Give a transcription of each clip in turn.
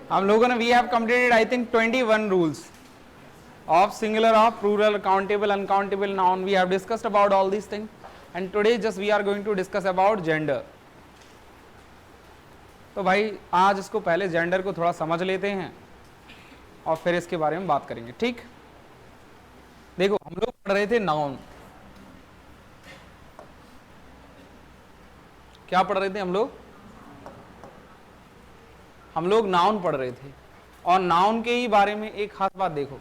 हम लोगों ने we have completed I think 21 rules of singular, of plural, countable, uncountable noun. We have discussed about all these things, and today just we are going to discuss about gender. तो भाई आज इसको पहले gender को थोड़ा समझ लेते हैं और फिर इसके बारे में बात करेंगे, ठीक। देखो हम लोग पढ़ रहे थे नाउन, क्या पढ़ रहे थे हम लोग नाउन पढ़ रहे थे, और नाउन के ही बारे में एक खास बात देखो।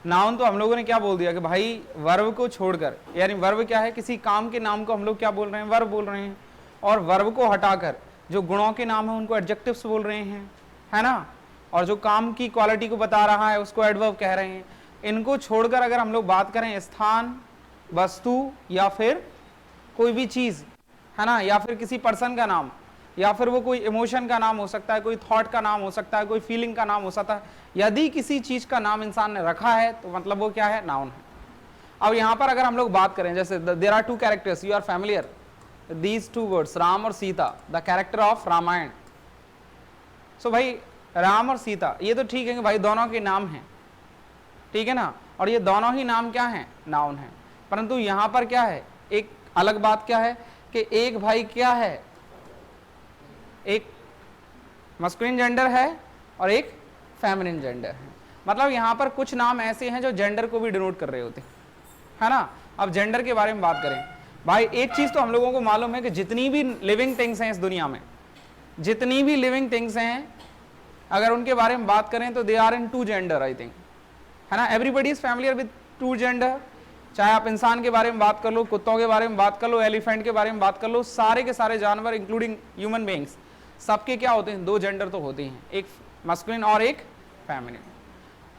नाउन तो हम लोगों ने क्या बोल दिया कि भाई वर्ब को छोड़कर, यानी वर्ब क्या है, किसी काम के नाम को हम लोग क्या बोल रहे हैं, वर्ब बोल रहे हैं, और वर्ब को हटाकर जो गुणों के नाम है उनको एडजेक्टिव्स बोल रहे हैं, है ना, और जो काम की क्वालिटी को बता रहा है उसको एडवर्ब कह रहे हैं। इनको छोड़कर अगर हम लोग बात करें स्थान, वस्तु, या फिर कोई भी चीज, है ना, या फिर किसी पर्सन का नाम, या फिर वो कोई इमोशन का नाम हो सकता है, कोई थॉट का नाम हो सकता है, कोई फीलिंग का नाम हो सकता है, यदि किसी चीज का नाम इंसान ने रखा है तो मतलब वो क्या है, नाउन है। अब यहां पर अगर हम लोग बात करें, जैसे there are two characters, you are familiar these two words, Ram और Sita, the character of Ramayan. So भाई राम और सीता ये तो ठीक है कि भाई दोनों के नाम हैं, ठीक है ना, और ये दोनों ही नाम क्या हैं, नाउन है। परंतु यहां पर क्या है, एक अलग बात क्या है कि एक भाई क्या है, एक मस्कुलिन जेंडर है और एक फेमिनिन जेंडर है। मतलब यहां पर कुछ नाम ऐसे हैं जो जेंडर को भी डिनोट कर रहे होते हैं, है ना। अब जेंडर के बारे में बात करें, भाई एक चीज तो हम लोगों को मालूम है कि जितनी भी लिविंग थिंग्स हैं इस दुनिया में, जितनी भी लिविंग थिंग्स हैं, अगर उनके बारे में बात करें तो they are in two gender, I think, है ना। Everybody is familiar with two gender. चाहे आप इंसान के बारे में बात कर लो, कुत्तों के बारे में बात कर लो, एलिफेंट के बारे में बात कर लो, सारे के सारे जानवर इंक्लूडिंग ह्यूमन बीइंग्स, सबके क्या होते हैं, दो जेंडर तो होते हैं, एक मस्कुलिन और एक फेमिनिन।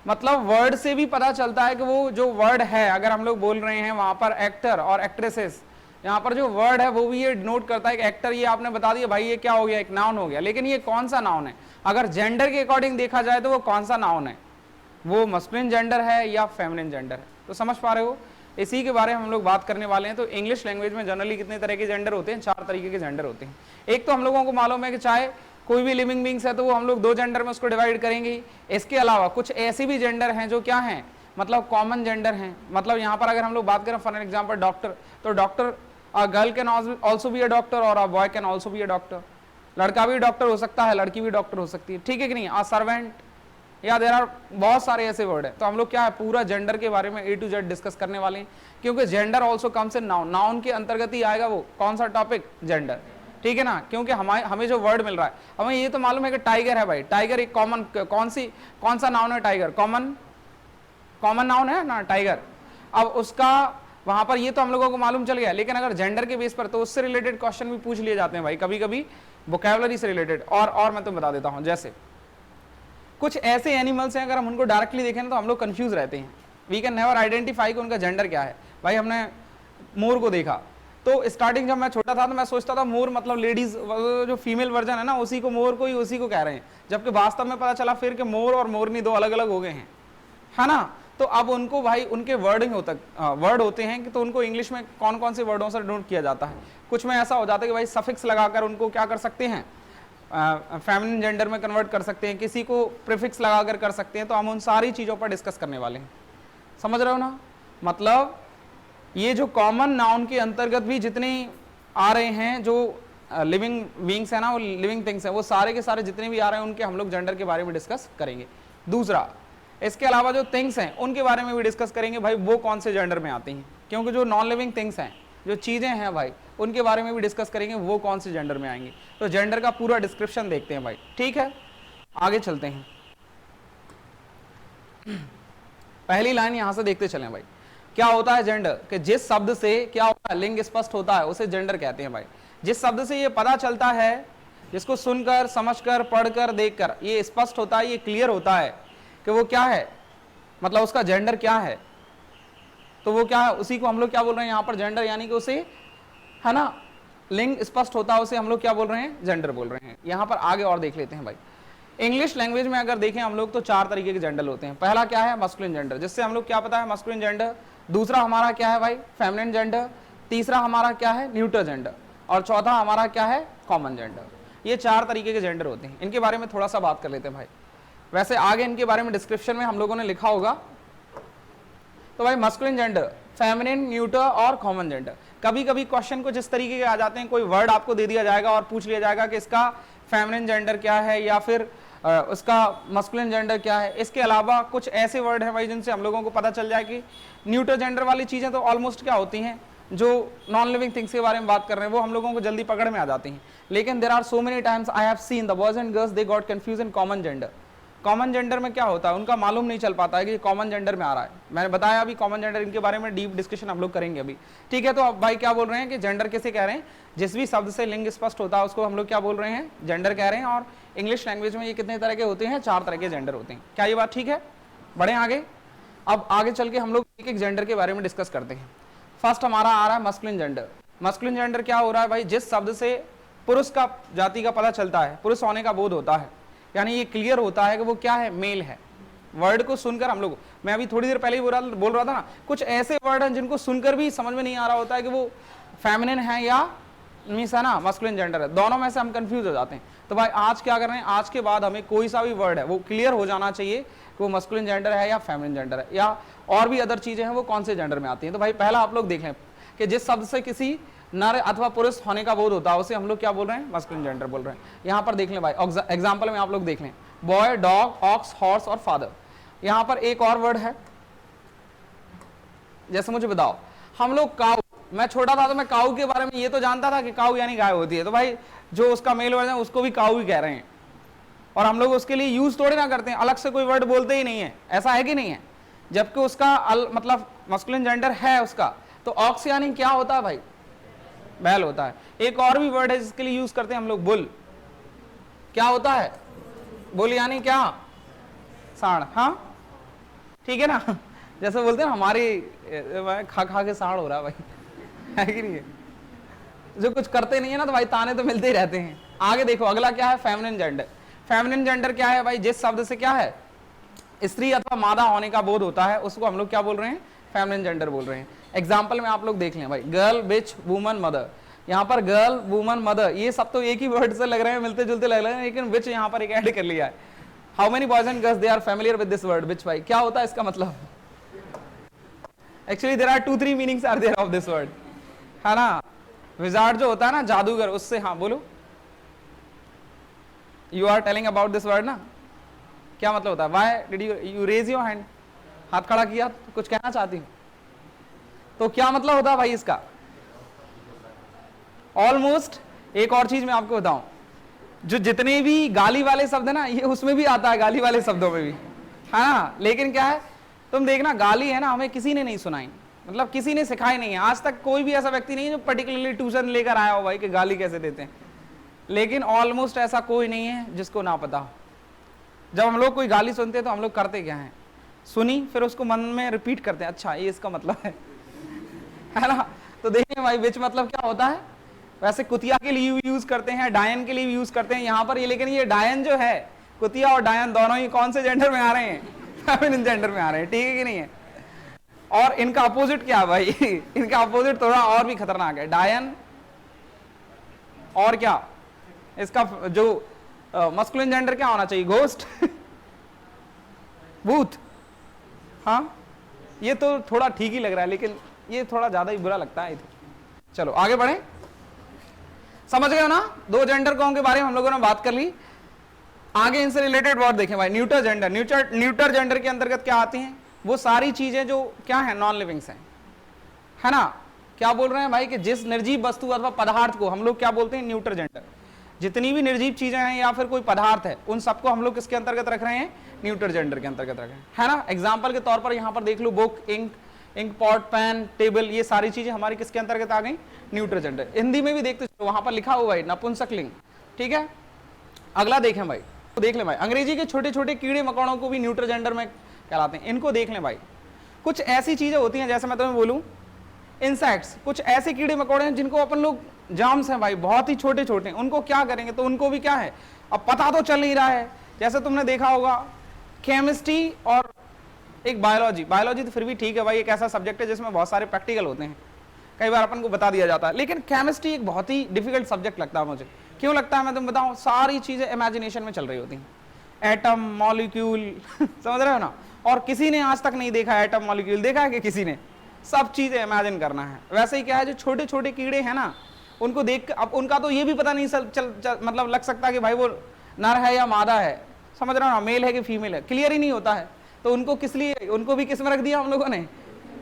मतलब वर्ड से भी पता चलता है कि वो जो वर्ड है, अगर हम लोग बोल रहे हैं वहां पर एक्टर और एक्ट्रेसेस, यहाँ पर जो वर्ड है वो भी ये नोट करता है कि एक्टर, ये आपने बता दिया भाई ये क्या हो गया, एक नाउन हो गया, लेकिन ये कौन सा नाउन है, अगर जेंडर के अकॉर्डिंग देखा जाए तो वो कौन सा नाउन है, वो मस्कुलिन जेंडर है या फेमिनिन जेंडर है। तो समझ पा रहे हो, इसी के बारे में हम लोग बात करने वाले हैं। तो इंग्लिश लैंग्वेज में जनरली कितने तरह के जेंडर होते हैं, 4 तरीके के जेंडर होते हैं। एक तो हम लोगों को मालूम है कि चाहे कोई भी लिविंग बींग्स है तो वो हम लोग 2 जेंडर में उसको डिवाइड करेंगे। इसके अलावा कुछ ऐसे भी जेंडर हैं जो क्या हैं, मतलब कॉमन जेंडर हैं। मतलब यहाँ पर अगर हम लोग बात करें फॉर एग्जाम्पल डॉक्टर, तो doctor a girl can also be a doctor और a boy can also be a doctor. लड़का भी डॉक्टर हो सकता है, लड़की भी डॉक्टर हो सकती है, ठीक है कि नहीं। अ सर्वेंट, या देयर आर बहुत सारे ऐसे वर्ड है। तो हम लोग क्या है, पूरा जेंडर के बारे में A to Z डिस्कस करने वाले हैं, क्योंकि gender also comes in noun, noun के अंतर्गत ही आएगा वो कौन सा टॉपिक, जेंडर, ठीक है ना। क्योंकि हमें जो वर्ड मिल रहा है, हमें ये तो मालूम है कि टाइगर है भाई, टाइगर एक कॉमन, कौन सा नाउन है, टाइगर कॉमन नाउन है ना टाइगर। अब उसका वहां पर ये तो हम लोगों को मालूम चल गया, लेकिन अगर जेंडर के बेस पर तो उससे रिलेटेड क्वेश्चन भी पूछ लिए जाते हैं भाई, कभी कभी वोकैबुलरी से रिलेटेड। और मैं तुम्हें बता देता हूं, जैसे कुछ ऐसे एनिमल्स हैं, अगर हम उनको डायरेक्टली देखें ना तो हम लोग कंफ्यूज रहते हैं, वी कैन नेवर आइडेंटिफाई कि उनका जेंडर क्या है। भाई हमने मोर को देखा, तो स्टार्टिंग जब मैं छोटा था तो मैं सोचता था मोर मतलब लेडीज, जो फीमेल वर्जन है ना उसी को मोर को ही उसी को कह रहे हैं, जबकि वास्तव में पता चला फिर कि मोर और मोरनी 2 अलग अलग हो गए हैं, है ना। तो अब उनको भाई उनके वर्ड होते हैं कि तो उनको इंग्लिश में कौन कौन से वर्डों से डिनोट किया जाता है। कुछ में ऐसा हो जाता है कि भाई सफिक्स लगाकर उनको क्या कर सकते हैं, फेमिनिन जेंडर में कन्वर्ट कर सकते हैं, किसी को प्रीफिक्स लगाकर कर सकते हैं। तो हम उन सारी चीज़ों पर डिस्कस करने वाले हैं, समझ रहे हो ना। मतलब ये जो कॉमन नाउन के अंतर्गत भी जितने आ रहे हैं, जो लिविंग बीइंग्स है ना, वो लिविंग थिंग्स हैं, वो सारे के सारे जितने भी आ रहे हैं उनके हम लोग जेंडर के बारे में डिस्कस करेंगे। दूसरा, इसके अलावा जो थिंग्स हैं उनके बारे में भी डिस्कस करेंगे, भाई वो कौन से जेंडर में आती हैं, क्योंकि जो नॉन लिविंग थिंग्स हैं, जो चीज़ें हैं भाई, उनके बारे में भी डिस्कस करेंगे, वो कौन से जेंडर में आएंगे। तो जेंडर का पूरा डिस्क्रिप्शन देखते हैं भाई, ठीक है। आगे चलते हैं, पहली लाइन यहां से देखते चलें भाई। क्या होता है जेंडर, कि जिस शब्द से क्या होता है, लिंग स्पष्ट होता है उसे जेंडर कहते हैं भाई। जिस शब्द से ये पता चलता है, जिसको सुनकर, समझकर, पढ़कर, देखकर ये स्पष्ट होता है, ये क्लियर होता है कि वो क्या है, मतलब उसका जेंडर क्या है, तो वो क्या है, उसी को हम लोग क्या बोल रहे हैं यहाँ पर, जेंडर, यानी कि उसे, है ना, लिंग स्पष्ट होता है उसे हम लोग क्या बोल रहे हैं, जेंडर बोल रहे हैं। यहाँ पर आगे और देख लेते हैं भाई। इंग्लिश लैंग्वेज में अगर देखें हम लोग तो 4 तरीके के जेंडर होते हैं। पहला क्या है, मस्कुलिन जेंडर, जिससे हम लोग क्या पता है, मस्कुलिन जेंडर। दूसरा हमारा क्या है भाई, फेमिनिन जेंडर। तीसरा हमारा क्या है, न्यूट्रल जेंडर। और चौथा हमारा क्या है, कॉमन जेंडर। ये 4 तरीके के जेंडर होते हैं, इनके बारे में थोड़ा सा बात कर लेते हैं भाई। वैसे आगे इनके बारे में डिस्क्रिप्शन में हम लोगों ने लिखा होगा। तो भाई मस्कुलिन जेंडर, फेमिनिन, न्यूटर और कॉमन जेंडर। कभी कभी क्वेश्चन कुछ इस तरीके के आ जाते हैं, कोई वर्ड आपको दे दिया जाएगा और पूछ लिया जाएगा कि इसका फेमिनिन जेंडर क्या है या फिर उसका मस्कुलिन जेंडर क्या है। इसके अलावा कुछ ऐसे वर्ड हैं भाई जिनसे हम लोगों को पता चल जाए कि न्यूटर जेंडर वाली चीज़ें तो ऑलमोस्ट क्या होती हैं, जो नॉन लिविंग थिंग्स के बारे में बात कर रहे हैं वो हम लोगों को जल्दी पकड़ में आ जाती हैं। लेकिन there are so many times I have seen the boys and girls they got confuse in common gender. Common gender में क्या होता है उनका मालूम नहीं चल पाता है कि कॉमन जेंडर में आ रहा है। मैंने बताया अभी कॉमन जेंडर, इनके बारे में डीप डिस्कशन हम लोग करेंगे अभी, ठीक है। तो अब भाई क्या बोल रहे हैं कि जेंडर किसे कह रहे हैं, जिस भी शब्द से लिंग स्पष्ट होता है उसको हम लोग क्या बोल रहे हैं, जेंडर कह रहे हैं। और इंग्लिश लैंग्वेज में ये कितने तरह के होते हैं, 4 तरह के जेंडर होते हैं। क्या ये बात ठीक है? बढ़े आगे। अब आगे चल के हम लोग एक एक जेंडर के बारे में डिस्कस करते हैं। फर्स्ट हमारा आ रहा है मस्कुलिन जेंडर। मस्कुलिन जेंडर क्या हो रहा है भाई, जिस शब्द से पुरुष का जाति का पता चलता है, पुरुष होने का बोध होता है, यानी ये क्लियर होता है कि वो क्या है, मेल है। वर्ड को सुनकर हम लोग, मैं अभी थोड़ी देर पहले ही बोल रहा था ना, कुछ ऐसे वर्ड हैं जिनको सुनकर भी समझ में नहीं आ रहा होता है कि वो फेमिनिन है या मीन्स है ना मस्कुलिन जेंडर है, दोनों में से हम कंफ्यूज हो जाते हैं। तो भाई आज क्या कर रहे हैं, आज के बाद हमें कोई सा भी वर्ड है वो क्लियर हो जाना चाहिए कि वो मस्कुलिन जेंडर है या फेमिनिन जेंडर है, या और भी अदर चीजें हैं वो कौन से जेंडर में आती हैं। तो भाई पहला आप लोग देख लें कि जिस शब्द से किसी नर अथवा पुरुष होने का बोध होता है उसे हम लोग क्या बोल रहे हैं, मस्कुलिन जेंडर बोल रहे हैं। यहाँ पर देख लें भाई, एग्जाम्पल में आप लोग देख लें, बॉय, डॉग, ऑक्स, हॉर्स और फादर। यहाँ पर एक और वर्ड है, जैसे मुझे बताओ, हम लोग काऊ, मैं छोटा था तो मैं काऊ के बारे में ये तो जानता था कि काऊ यानी गाय होती है, तो भाई जो उसका मेल वर्जन है उसको भी काऊ ही कह रहे हैं, और हम लोग उसके लिए यूज थोड़े ना करते हैं, अलग से कोई वर्ड बोलते ही नहीं है, ऐसा है कि नहीं है। जबकि उसका मतलब मस्कुलिन जेंडर है उसका, तो ऑक्स यानी क्या होता है भाई, बैल होता है। एक और भी वर्ड है जिसके लिए यूज करते हैं हम लोग, बुल, क्या होता है, बुल यानी क्या, सांड। हाँ ठीक है ना, जैसे बोलते हैं हमारी खा खा के सांड हो रहा है भाई, है कि नहीं है? जो कुछ करते नहीं है ना तो भाई ताने तो मिलते ही रहते हैं। आगे देखो अगला क्या है, फेमिनिन जेंडर। फेमिनिन जेंडर क्या है भाई, जिस शब्द से क्या है, स्त्री अथवा मादा होने का बोध होता है उसको हम लोग क्या बोल रहे हैं, फेमिनिन जेंडर बोल रहे हैं। एग्जाम्पल में आप लोग देख लें भाई, गर्ल, बिच, वुमन, मदर। यहाँ पर गर्ल, वुमन, मदर ये सब तो एक ही वर्ड से लग रहे हैं, मिलते जुलते लग रहे हैं, लेकिन बिच यहाँ पर एक ऐड कर लिया है। How many boys and girls they are familiar with this word which, भाई क्या होता है इसका मतलब? Actually there are 2-3 meanings are there of this word, है ना। विजार्ड जो होता है ना, जादूगर, उससे, हाँ बोलो, you are telling about this word ना, क्या मतलब होता है? Why did you raise your hand, हाथ खड़ा किया, कुछ कहना चाहती हूँ, तो क्या मतलब होता है भाई इसका? ऑलमोस्ट। एक और चीज मैं आपको बताऊं, जो जितने भी गाली वाले शब्द है ना, ये उसमें भी आता है, गाली वाले शब्दों में भी, है ना। लेकिन क्या है, तुम देखना, गाली है ना हमें किसी ने नहीं सुनाई, मतलब किसी ने सिखाई नहीं है आज तक। कोई भी ऐसा व्यक्ति नहीं है जो पर्टिकुलरली ट्यूशन लेकर आया हो भाई कि गाली कैसे देते हैं, लेकिन ऑलमोस्ट ऐसा कोई नहीं है जिसको ना पता हो। जब हम लोग कोई गाली सुनते हैं तो हम लोग करते क्या है, सुनी फिर उसको मन में रिपीट करते हैं, अच्छा ये इसका मतलब है ना। तो देखिए भाई बिच मतलब क्या होता है, वैसे कुतिया के लिए यूज करते हैं, डायन के लिए यूज करते हैं यहाँ पर ये, लेकिन ये डायन जो है, कुतिया और डायन दोनों ही कौन से जेंडर में आ रहे हैं, फेमिनिन जेंडर में आ रहे हैं, ठीक है कि नहीं है। और इनका अपोजिट क्या है भाई इनका अपोजिट थोड़ा और भी खतरनाक है, डायन और क्या, इसका जो मस्कुलिन जेंडर क्या होना चाहिए, घोस्ट भूत। हाँ ये तो थोड़ा ठीक ही लग रहा है, लेकिन ये थोड़ा ज्यादा ही बुरा लगता है। चलो आगे बढ़े, समझ गए हो ना, 2 जेंडर कौन के बारे में हम लोगों ने बात कर ली। आगे इनसे रिलेटेड वर्ड देखें भाई, न्यूटर जेंडर। न्यूटर जेंडर के अंतर्गत क्या आती हैं, वो सारी चीजें जो क्या है, नॉन लिविंग्स हैं, है ना। क्या बोल रहे हैं भाई कि जिस निर्जीव वस्तु अथवा पदार्थ को हम लोग क्या बोलते हैं, न्यूटर जेंडर। जितनी भी निर्जीव चीजें हैं या फिर कोई पदार्थ है, उन सबको हम लोग किसके अंतर्गत रख रहे हैं, न्यूटर जेंडर के अंतर्गत रख रहे हैं, है ना। एग्जाम्पल के तौर पर यहाँ पर देख लो, book, ink pot, pen, table, ये सारी चीजें हमारी किसके अंतर्गत आ गई, न्यूटर जेंडर। हिंदी में भी देखते चलो, वहां पर लिखा हुआ है नपुंसकलिंग, ठीक है। अगला देखें भाई, तो देख लें भाई, अंग्रेजी के छोटे छोटे कीड़े मकोड़ों को भी न्यूटर जेंडर में कहलाते हैं। इनको देख लें भाई, कुछ ऐसी चीजें होती हैं, जैसे मैं तुम्हें बोलूं इंसेक्ट्स, कुछ ऐसे कीड़े मकोड़े हैं जिनको अपन लोग, जाम्स हैं भाई, बहुत ही छोटे छोटे, उनको क्या करेंगे, तो उनको भी क्या है, अब पता तो चल नहीं रहा है। जैसे तुमने देखा होगा केमिस्ट्री और एक बायोलॉजी तो फिर भी ठीक है भाई, एक ऐसा सब्जेक्ट है जिसमें बहुत सारे प्रैक्टिकल होते हैं, कई बार अपन को बता दिया जाता है, लेकिन केमिस्ट्री एक बहुत ही डिफिकल्ट सब्जेक्ट लगता है मुझे। क्यों लगता है मैं तुम्हें बताऊं, सारी चीजें इमेजिनेशन में चल रही होती हैं। एटम, मॉलिक्यूल समझ रहे हो ना। और किसी ने आज तक नहीं देखा एटम मॉलिक्यूल, देखा है कि किसी ने? सब चीजें इमेजिन करना है। वैसे ही क्या है, जो छोटे छोटे कीड़े हैं ना, उनको देख अब उनका तो ये भी पता नहीं मतलब लग सकता कि भाई वो नर है या मादा है, समझ रहे हो ना, मेल है कि फीमेल है, क्लियर ही नहीं होता है। तो उनको किस लिए, उनको भी किस में रख दिया हम लोगों ने?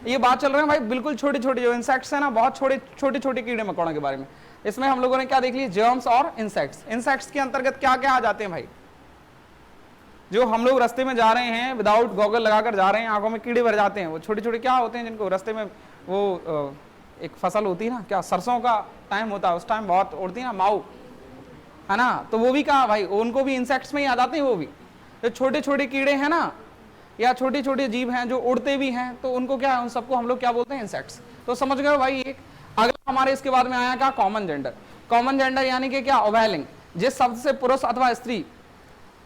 ये बात चल रहा है भाई बिल्कुल छोटे छोटे जो इंसेक्ट्स है ना, बहुत छोटे छोटे कीड़े मकोड़ों के बारे में। इसमें हम लोगों ने क्या देख लिया, जर्म्स और इंसेक्ट्स। इंसेक्ट्स के अंतर्गत क्या क्या आ जाते हैं भाई? जो हम लोग रास्ते में जा रहे हैं विदाउट गॉगल लगाकर जा रहे हैं, आंखों में कीड़े भर जाते हैं, वो छोटे छोटे क्या होते हैं जिनको रास्ते में, वो एक फसल होती है ना, क्या सरसों का टाइम होता है, उस टाइम बहुत उड़ती है ना माऊ, है ना, तो वो भी कहा भाई, उनको भी इंसेक्ट्स में ही आ जाते हैं। वो भी जो छोटे छोटे कीड़े हैं ना, या छोटे छोटे जीव हैं जो उड़ते भी हैं, तो उनको क्या है, उन सबको हम लोग क्या बोलते हैं, इंसेक्ट्स। तो समझ गए भाई। एक अगला हमारे इसके बाद में आया क्या, कॉमन जेंडर। कॉमन जेंडर यानी कि क्या, उभयलिंग, जिस शब्द से पुरुष अथवा स्त्री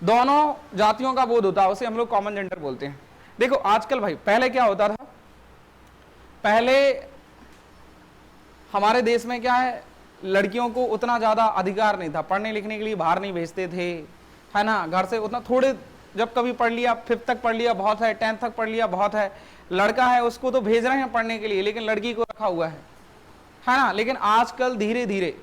दोनों जातियों का बोध होता है उसे हम लोग कॉमन जेंडर बोलते हैं। देखो आजकल भाई, पहले क्या होता था, पहले हमारे देश में क्या है, लड़कियों को उतना ज्यादा अधिकार नहीं था, पढ़ने लिखने के लिए बाहर नहीं भेजते थे, है ना, घर से उतना, थोड़े जब कभी पढ़ लिया, 5th तक पढ़ लिया बहुत है, 10th तक पढ़ लिया बहुत है, लड़का है उसको तो भेज रहे हैं पढ़ने के लिए, लेकिन लड़की को रखा हुआ है ना। लेकिन आजकल धीरे धीरे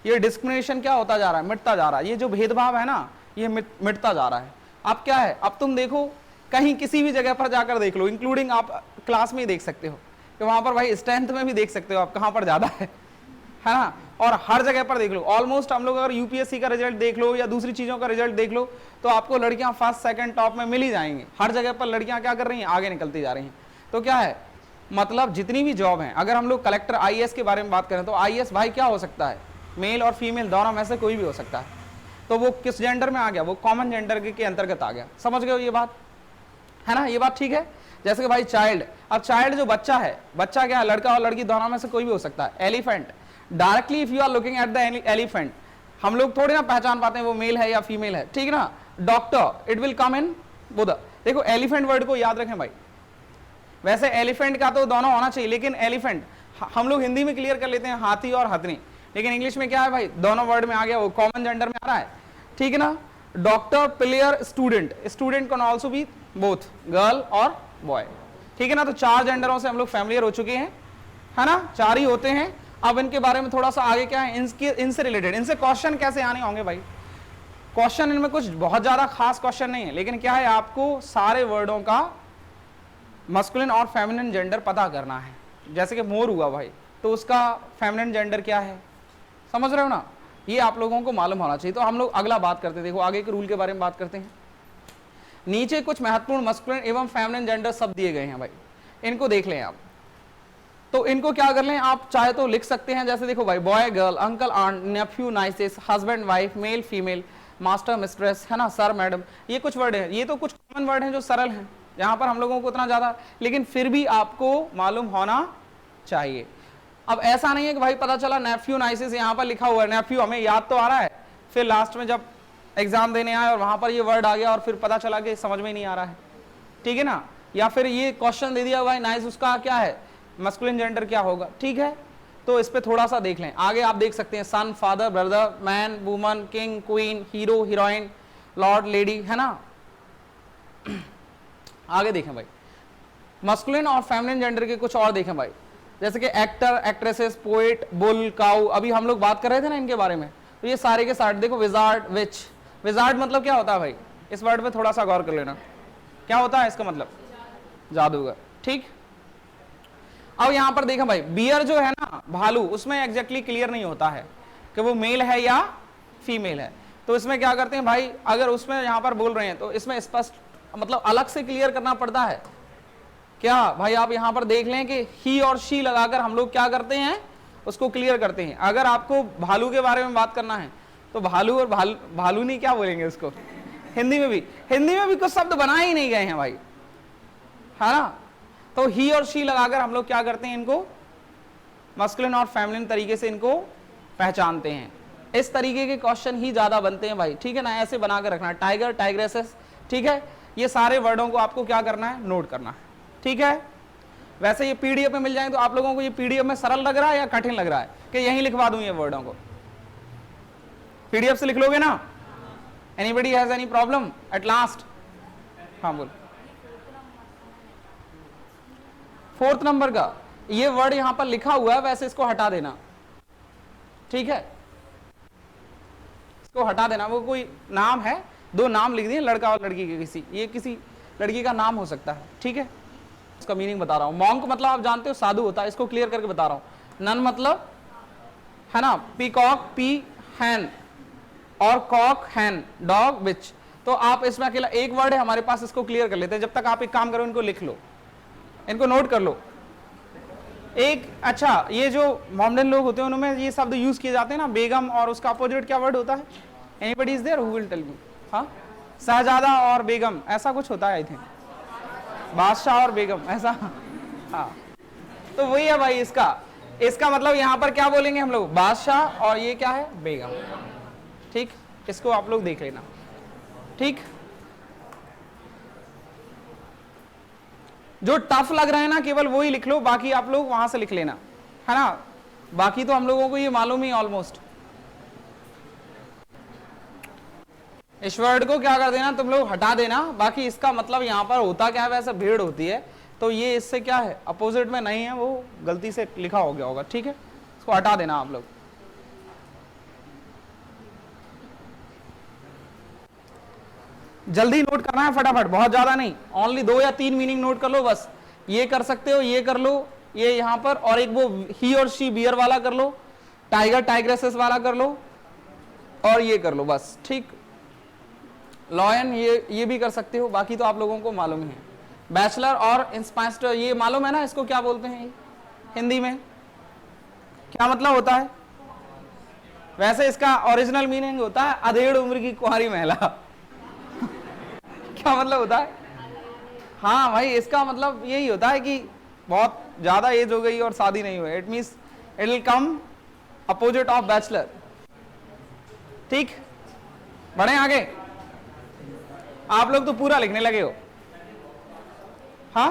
ये डिस्क्रिमिनेशन क्या होता जा रहा है, मिटता जा रहा है। ये जो भेदभाव है ना, ये मिटता जा रहा है। अब क्या है, अब तुम देखो कहीं किसी भी जगह पर जाकर देख लो, इंक्लूडिंग आप क्लास में ही देख सकते हो कि वहां पर भाई स्ट्रेंथ में भी देख सकते हो आप कहां पर ज्यादा है ना। और हर जगह पर देख लो, ऑलमोस्ट हम लोग अगर यूपीएससी का रिजल्ट देख लो या दूसरी चीजों का रिजल्ट देख लो, तो आपको लड़कियां फर्स्ट सेकंड टॉप में मिल ही जाएंगी। हर जगह पर लड़कियां क्या कर रही हैं, आगे निकलती जा रही हैं। तो क्या है मतलब, जितनी भी जॉब है, अगर हम लोग कलेक्टर आईएएस के बारे में बात करें तो आईएएस भाई क्या हो सकता है, मेल और फीमेल दोनों में से कोई भी हो सकता है। तो वो किस जेंडर में आ गया, वो कॉमन जेंडर के अंतर्गत आ गया। समझ गए ये बात, है ना, ये बात ठीक है। जैसे कि भाई चाइल्ड, अब चाइल्ड जो बच्चा है, बच्चा क्या है, लड़का और लड़की दोनों में से कोई भी हो सकता है। Elephant, directly if you are looking at the elephant, हम लोग थोड़ी ना पहचान पाते हैं वो मेल है या फीमेल है, ठीक ना। डॉक्टर, इट विल कम इन बुध। देखो एलिफेंट वर्ड को याद रखें भाई, वैसे एलिफेंट का तो दोनों होना चाहिए, लेकिन एलिफेंट हम लोग हिंदी में क्लियर कर लेते हैं हाथी और हथनी, लेकिन इंग्लिश में क्या है भाई, दोनों वर्ड में आ गया, वो कॉमन जेंडर में आ रहा है, ठीक है ना। Doctor, player, student, student can also be both girl और बॉय, ठीक है ना। तो 4 जेंडरों से हम लोग फैमिलियर हो चुके हैं, है ना, 4 ही होते हैं। अब इनके बारे में थोड़ा सा आगे क्या है, इनसे रिलेटेड, इनसे क्वेश्चन कैसे आने होंगे भाई। क्वेश्चन इनमें कुछ बहुत ज्यादा खास क्वेश्चन नहीं है, लेकिन क्या है, आपको सारे वर्डों का मस्कुलिन और फेमिनिन जेंडर पता करना है। जैसे कि मोर हुआ भाई, तो उसका फेमिनिन जेंडर क्या है, समझ रहे हो ना, ये आप लोगों को मालूम होना चाहिए। तो हम लोग अगला बात करते हैं, देखो आगे के रूल के बारे में बात करते हैं। नीचे कुछ महत्वपूर्ण मस्कुलिन एवं फेमिनिन जेंडर शब्द दिए गए हैं भाई, इनको देख लें आप। तो इनको क्या कर लें, आप चाहे तो लिख सकते हैं, जैसे देखो भाई, boy girl, uncle aunt, nephew nieces, husband wife, male female, master mistress, है ना, सर मैडम, ये कुछ वर्ड हैं। ये तो कुछ कॉमन वर्ड हैं जो सरल हैं, यहाँ पर हम लोगों को उतना ज्यादा, लेकिन फिर भी आपको मालूम होना चाहिए। अब ऐसा नहीं है कि भाई पता चला नेफ्यू नाइसिस यहाँ पर लिखा हुआ है, नेफ्यू हमें याद तो आ रहा है, फिर लास्ट में जब एग्जाम देने आए और वहां पर ये वर्ड आ गया और फिर पता चला कि समझ में ही नहीं आ रहा है, ठीक है ना। या फिर ये क्वेश्चन दे दिया भाई नाइस, उसका क्या है, मस्कुलिन जेंडर क्या होगा, ठीक है। तो इस पे थोड़ा सा देख लें, आगे आप देख सकते हैं, son, father, brother, man, woman, king, queen, hero, heroine, lord, lady, है ना। आगे देखें भाई, मस्कुलिन और फेमिनिन जेंडर के कुछ और देखें भाई, जैसे कि actor, actresses, poet, bull, cow, अभी हम लोग बात कर रहे थे ना इनके बारे में, तो ये सारे के सारे देखो। विजार्ड, विच, विजार्ड मतलब क्या होता है भाई, इस वर्ड पे थोड़ा सा गौर कर लेना, क्या होता है इसका मतलब, जादूगर, ठीक। अब यहां पर देखा भाई, बियर जो है ना, भालू, उसमें एग्जैक्टली क्लियर नहीं होता है कि वो मेल है या फीमेल है। तो इसमें क्या करते हैं भाई, अगर उसमें यहां पर बोल रहे हैं तो इसमें स्पष्ट मतलब अलग से क्लियर करना पड़ता है। क्या भाई, आप यहां पर देख लें कि ही और शी लगाकर हम लोग क्या करते हैं, उसको क्लियर करते हैं। अगर आपको भालू के बारे में बात करना है तो भालू और भालू नहीं क्या बोलेंगे उसको, हिंदी में भी कुछ शब्द बनाए ही नहीं गए हैं भाई, है ना। तो ही और शी लगाकर हम लोग क्या करते हैं, इनको मस्कुलिन और फेमिनिन तरीके से इनको पहचानते हैं। इस तरीके के क्वेश्चन ही ज्यादा बनते हैं भाई, ठीक है ना, ऐसे बनाकर रखना। टाइगर, टाइग्रेसेस, ठीक है, ये सारे वर्डों को आपको क्या करना है, नोट करना है, ठीक है। वैसे ये पीडीएफ में मिल जाए तो आप लोगों को ये पीडीएफ में सरल लग रहा है या कठिन लग रहा है कि यहीं लिखवा दूं ये वर्डों को, पीडीएफ से लिख लोगे ना, anybody has any problem at last? हाँ बोल। 4th नंबर का ये वर्ड यहां पर लिखा हुआ है, वैसे इसको हटा देना, ठीक है, इसको हटा देना। वो कोई नाम है, 2 नाम लिख दिए, लड़का और लड़की के, किसी, ये किसी लड़की का नाम हो सकता है, ठीक है। इसका मीनिंग बता रहा हूं। मॉन्क मतलब आप जानते हो साधु होता है, इसको क्लियर करके बता रहा हूं। नन मतलब है ना, पीकॉक पी हैन, और कॉक हैन डॉग विच। तो आप इसमें अकेला एक वर्ड है हमारे पास, इसको क्लियर कर लेते हैं। जब तक आप एक काम करो, इनको लिख लो, इनको नोट कर लो। एक अच्छा, ये जो मोहम्मदन लोग होते हैं उनमें ये शब्द यूज किए जाते हैं ना, बेगम, और उसका अपोजिट क्या वर्ड होता है? Anybody is there who will tell me? हाँ, शहजादा और बेगम, ऐसा कुछ होता है आई थिंक, बादशाह और बेगम, ऐसा। हाँ, तो वही है भाई। इसका मतलब यहां पर क्या बोलेंगे हम लोग? बादशाह, और ये क्या है? बेगम, ठीक। इसको आप लोग देख लेना, ठीक। जो टफ लग रहा है ना, केवल वही लिख लो, बाकी आप लोग वहां से लिख लेना, है ना। बाकी तो हम लोगों को ये मालूम ही ऑलमोस्ट। इस वर्ड को क्या कर देना तुम लोग? हटा देना। बाकी इसका मतलब यहां पर होता क्या है? वैसे भीड़ होती है, तो ये इससे क्या है? अपोजिट में नहीं है, वो गलती से लिखा हो गया होगा, ठीक है। इसको हटा देना आप लोग। जल्दी नोट करना है फटाफट, बहुत ज्यादा नहीं, ओनली 2 या 3 मीनिंग नोट कर लो बस। ये कर सकते हो, ये कर लो, ये यहां पर, और एक वो ही और शी बियर वाला कर लो, टाइगर टाइग्रेसेस वाला कर लो, और ये कर लो बस, ठीक। लॉयन ये भी कर सकते हो, बाकी तो आप लोगों को मालूम है। बैचलर और इंस्पायर्ड, ये मालूम है ना, इसको क्या बोलते हैं हिंदी में? क्या मतलब होता है? वैसे इसका ओरिजिनल मीनिंग होता है अधेड़ उम्र की कुंवारी महिला। क्या मतलब होता है? हाँ भाई, इसका मतलब यही होता है कि बहुत ज्यादा एज हो गई और शादी नहीं हुई। It means it will come opposite of bachelor, ठीक। बढ़े आगे, आप लोग तो पूरा लिखने लगे हो। हाँ,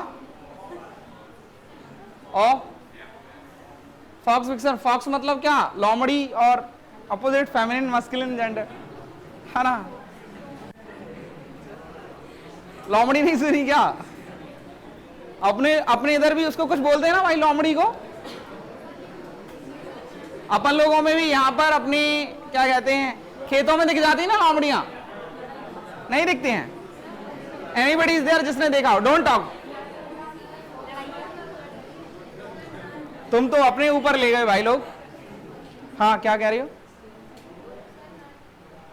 और फॉक्स विक्सन, फॉक्स मतलब क्या? लोमड़ी, और अपोजिट फेमिनिन मस्कुलिन जेंडर, है ना। लोमड़ी नहीं सुनी क्या? अपने इधर भी उसको कुछ बोलते हैं ना भाई, लोमड़ी को। अपन लोगों में भी यहाँ पर अपनी क्या कहते हैं, खेतों में दिख जाती है ना लोमड़ियां, नहीं दिखती हैं? एनीबडी इज देयर जिसने देखा हो? Don't talk. तुम तो अपने ऊपर ले गए भाई लोग। हाँ, क्या कह रही हो?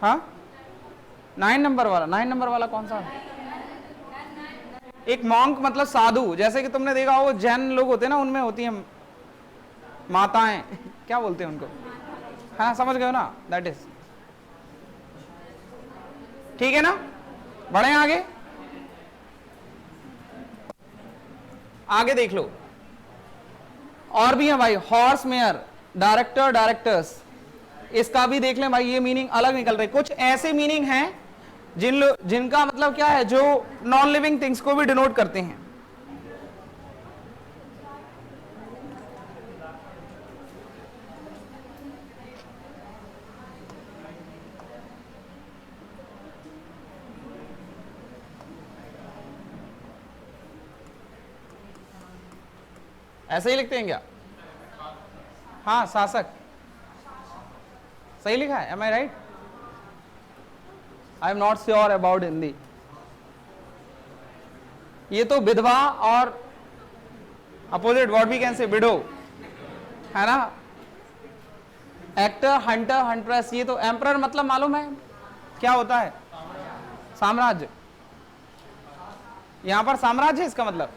हाँ, 9 नंबर वाला, 9 नंबर वाला कौन सा? एक मॉन्क मतलब साधु, जैसे कि तुमने देखा हो जैन लोग होते हैं ना, उनमें होती हैं माताएं, क्या बोलते हैं उनको? हाँ, समझ गए हो ना, दैट इज, ठीक है ना। बढ़े आगे, आगे देख लो, और भी है भाई। हॉर्स मेयर, डायरेक्टर, डायरेक्टर्स, इसका भी देख लें भाई, ये मीनिंग अलग निकल रहे। कुछ ऐसे मीनिंग हैं जिनका मतलब क्या है, जो नॉन लिविंग थिंग्स को भी डिनोट करते हैं। ऐसे ही लिखते हैं क्या? हाँ, शासक, सही लिखा है, am I right? I am not sure about Hindi. ये तो विधवा और अपोजिट वर्ड भी कैन से विडो, है ना। एक्टर, हंटर, हंट्रेस, ये तो एम्परर मतलब मालूम है क्या होता है? साम्राज्य। यहां पर साम्राज्य इसका मतलब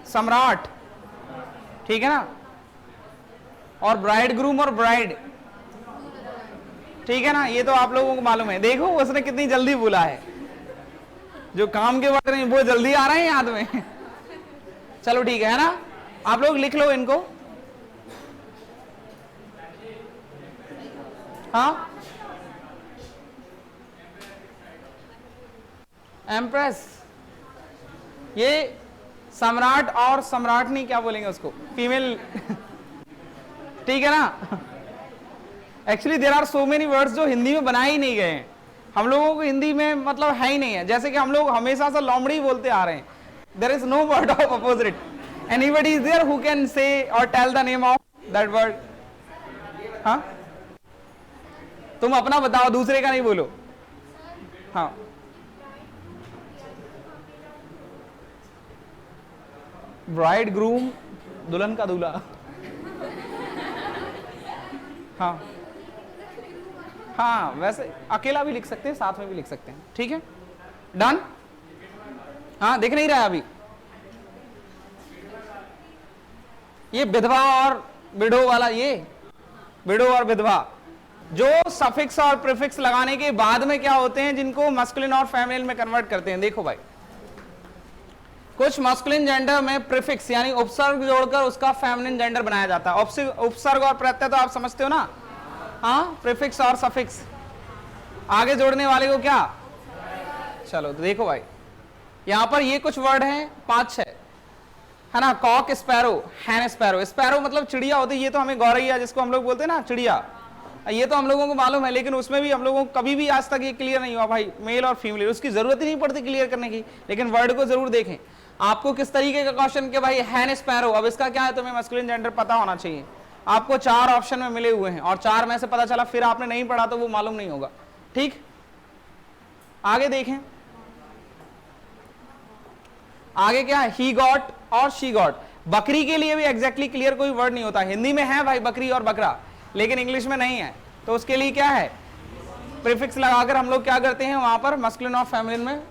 सम्राट, ठीक है ना। और ब्राइड ग्रूम और ब्राइड, ठीक है ना, ये तो आप लोगों को मालूम है। देखो उसने कितनी जल्दी बोला है, जो काम के बारे में वो जल्दी आ रहे हैं याद में। चलो ठीक है ना, आप लोग लिख लो इनको। हाँ, एम्प्रेस, ये सम्राट और सम्राटनी क्या बोलेंगे उसको? फीमेल, ठीक है ना। Actually there are so many words जो हिंदी में बनाए ही नहीं गए हैं, हम लोगों को हिंदी में मतलब है ही नहीं है। जैसे कि हम लोग हमेशा से लोमड़ी बोलते आ रहे हैं, there is no word of opposite. Anybody is there who can say or tell the name of that word? हाँ, तुम अपना बताओ, दूसरे का नहीं बोलो। हाँ, ब्राइड ग्रूम, दुल्हन का दूल्हा। हाँ हाँ, वैसे अकेला भी लिख सकते हैं, साथ में भी लिख सकते हैं, ठीक है, डन। हाँ, दिख नहीं रहा अभी। ये विधवा और विडो वाला, ये विडो और विधवा जो सफिक्स और प्रीफिक्स लगाने के बाद में क्या होते हैं, जिनको मस्कुलिन और फेमिनिन में कन्वर्ट करते हैं। देखो भाई, कुछ मस्कुलिन जेंडर में प्रीफिक्स यानी उपसर्ग जोड़कर उसका फेमिनिन जेंडर बनाया जाता है। उपसर्ग और प्रत्यय तो आप समझते हो ना, हाँ, प्रीफिक्स और सफिक्स आगे जोड़ने वाले को क्या, चलो तो देखो भाई, यहां पर ये कुछ वर्ड हैं 5-6, है ना। कॉक स्पैरो, हैन स्पैरो। स्पैरो मतलब चिड़िया होती है, ये तो हमें गौरैया जिसको हम लोग बोलते हैं ना, चिड़िया, ये तो हम लोगों को मालूम है, लेकिन उसमें भी हम लोगों को कभी भी आज तक ये क्लियर नहीं हुआ भाई, मेल और फीमेल, उसकी जरूरत ही नहीं पड़ती क्लियर करने की, लेकिन वर्ड को जरूर देखें। आपको किस तरीके का क्वेश्चन के भाई हैन स्पैरो, अब इसका क्या है, तुम्हें मस्कुलिन जेंडर पता होना चाहिए। आपको 4 ऑप्शन में मिले हुए हैं और 4 में से पता चला, फिर आपने नहीं पढ़ा तो वो मालूम नहीं होगा, ठीक। आगे देखें, आगे क्या है, ही गॉट और शी गॉट। बकरी के लिए भी एग्जैक्टली क्लियर कोई वर्ड नहीं होता, हिंदी में है भाई बकरी और बकरा, लेकिन इंग्लिश में नहीं है, तो उसके लिए क्या है, प्रीफिक्स लगाकर हम लोग क्या करते हैं वहां पर मस्कुलिन और फेमिनिन में,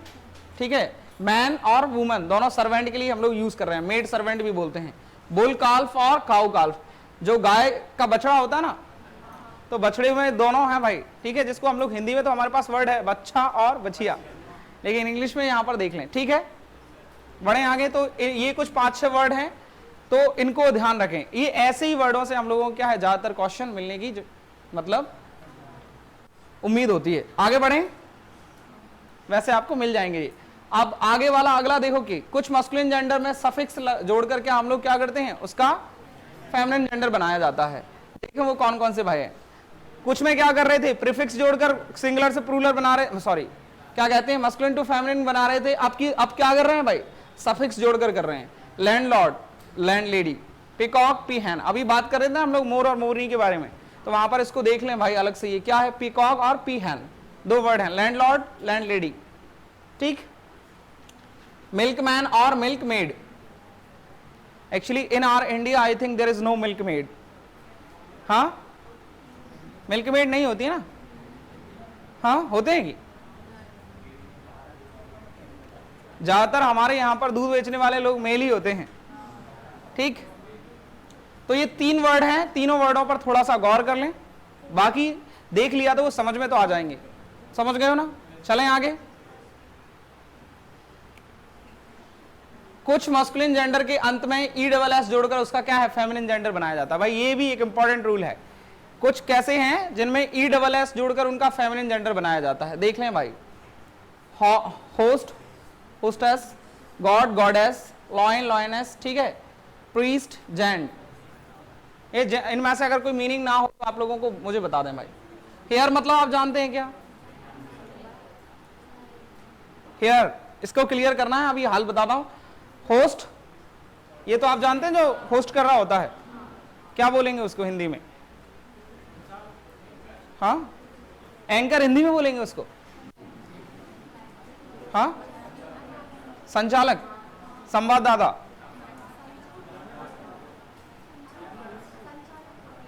ठीक है। मैन और वुमन दोनों सर्वेंट के लिए हम लोग यूज कर रहे हैं, मेड सर्वेंट भी बोलते हैं। बुल काल्फ और काउ काल्फ, जो गाय का बछड़ा होता है ना, तो बछड़े में दोनों हैं भाई, ठीक है, जिसको हम लोग हिंदी में तो हमारे पास वर्ड है बच्चा और बछिया, लेकिन इंग्लिश में यहां पर देख लें, ठीक है। बढ़े आगे, तो ये कुछ 5-6 वर्ड हैं, तो इनको ध्यान रखें। ये ऐसे ही वर्डों से हम लोगों को क्या है, ज्यादातर क्वेश्चन मिलने की मतलब उम्मीद होती है। आगे बढ़े, वैसे आपको मिल जाएंगे। अब आगे वाला अगला देखो कि कुछ मस्कुलिन जेंडर में सफिक्स जोड़ करके हम लोग क्या करते हैं, उसका फेमिनिन जेंडर बनाया जाता है। देखो वो कौन कौन से भाई हैं। कुछ में क्या कर रहे थे, प्रीफिक्स जोड़कर सिंगुलर से प्लूरल बना रहे, सॉरी क्या कहते हैं, मस्कुलिन टू फेमिनिन बना रहे थे। अब क्या कर रहे हैं भाई, सफिक्स जोड़कर कर रहे हैं। Landlord, landlady, peacock, peahen. अभी बात कर रहे थे हम लोग मोर और मोरनी के बारे में, तो वहां पर इसको देख लें भाई अलग से, ये क्या है, पीकॉक और पीहैन, 2 वर्ड हैं, लैंडलॉर्ड, लैंडलेडी, ठीक। मिल्कमैन और milkmaid, actually in our India I think there is no milkmaid. हाँ, मिल्कमेड नहीं होती है ना, हाँ होते हैं कि ज्यादातर हमारे यहां पर दूध बेचने वाले लोग मेल ही होते हैं, ठीक। तो ये 3 वर्ड हैं, तीनों वर्डों पर थोड़ा सा गौर कर लें, बाकी देख लिया तो वो समझ में तो आ जाएंगे, समझ गए हो ना। चलें आगे। कुछ मस्कुलिन जेंडर के अंत में ESS जोड़कर उसका क्या है, फेमिनिन जेंडर बनाया जाता है। भाई ये भी एक इंपॉर्टेंट रूल है। कुछ कैसे हैं जिनमें ESS जोड़कर उनका फेमिनिन जेंडर बनाया जाता है, देख लें भाई। Host, hostess, God, goddess, lion, lioness, ठीक है, प्रीस्ट, जेंट। ये इनमें से अगर कोई मीनिंग ना हो तो आप लोगों को मुझे बता दें भाई। हेयर मतलब आप जानते हैं क्या, हेयर, इसको क्लियर करना है, अभी हाल बताता हूं। होस्ट, ये तो आप जानते हैं जो होस्ट कर रहा होता है, क्या बोलेंगे उसको हिंदी में, हाँ, एंकर हिंदी में बोलेंगे उसको, हाँ, संचालक, संवाददाता,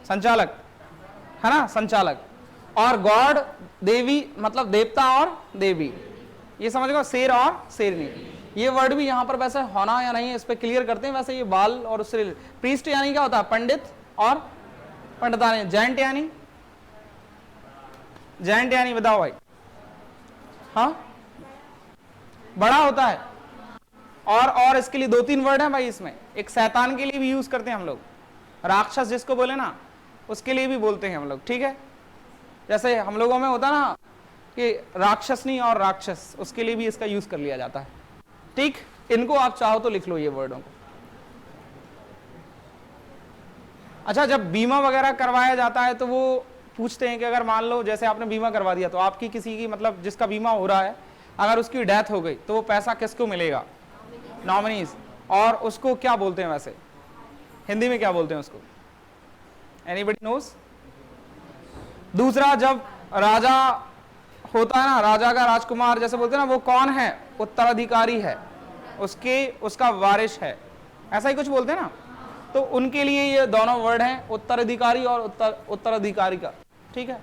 संचालक, है ना, संचालक। और गॉड, देवी मतलब देवता और देवी, ये समझ गए, शेर और शेरनी। ये वर्ड भी यहां पर वैसे होना या नहीं इस पे क्लियर करते हैं, वैसे ये बाल और उससे। प्रीस्ट यानी क्या होता है, पंडित और पंडितानी। जैंट यानी, जैंट यानी बताओ भाई, हाँ, बड़ा होता है। और इसके लिए 2-3 वर्ड हैं भाई इसमें। एक शैतान के लिए भी यूज करते हैं हम लोग, राक्षस जिसको बोले ना, उसके लिए भी बोलते हैं हम लोग, ठीक है। जैसे हम लोगों में होता ना कि राक्षसनी और राक्षस, उसके लिए भी इसका यूज कर लिया जाता है, ठीक। इनको आप चाहो तो लिख लो ये वर्डों को। अच्छा, जब बीमा वगैरह करवाया जाता है तो वो पूछते हैं कि अगर मान लो जैसे आपने बीमा करवा दिया तो आपकी किसी की मतलब जिसका बीमा हो रहा है अगर उसकी डेथ हो गई तो वो पैसा किसको मिलेगा? नॉमिनीज। और उसको क्या बोलते हैं वैसे हिंदी में, क्या बोलते हैं उसको? Anybody knows? दूसरा, जब राजा होता है ना, राजा का राजकुमार जैसे बोलते हैं ना, वो कौन है? उत्तराधिकारी है, उसका वारिश है, ऐसा ही कुछ बोलते हैं ना। तो उनके लिए ये दोनों वर्ड हैं, उत्तराधिकारी और उत्तराधिकारी का, ठीक है,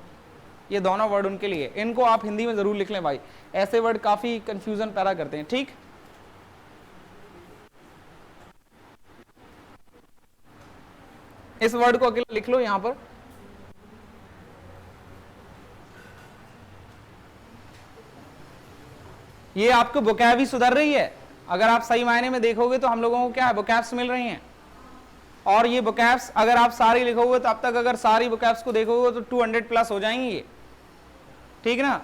ये दोनों वर्ड उनके लिए। इनको आप हिंदी में जरूर लिख लें भाई, ऐसे वर्ड काफी कंफ्यूजन पैदा करते हैं, ठीक। इस वर्ड को अकेले लिख लो यहां पर। ये आपको वोकैब ही सुधर रही है। अगर आप सही मायने में देखोगे तो हम लोगों को क्या है, वोकैब्स मिल रही हैं। और ये वोकैब्स अगर आप सारी लिखोगे तो अब तक अगर सारी वोकैब्स को देखोगे तो 200 प्लस हो जाएंगी ये, ठीक ना।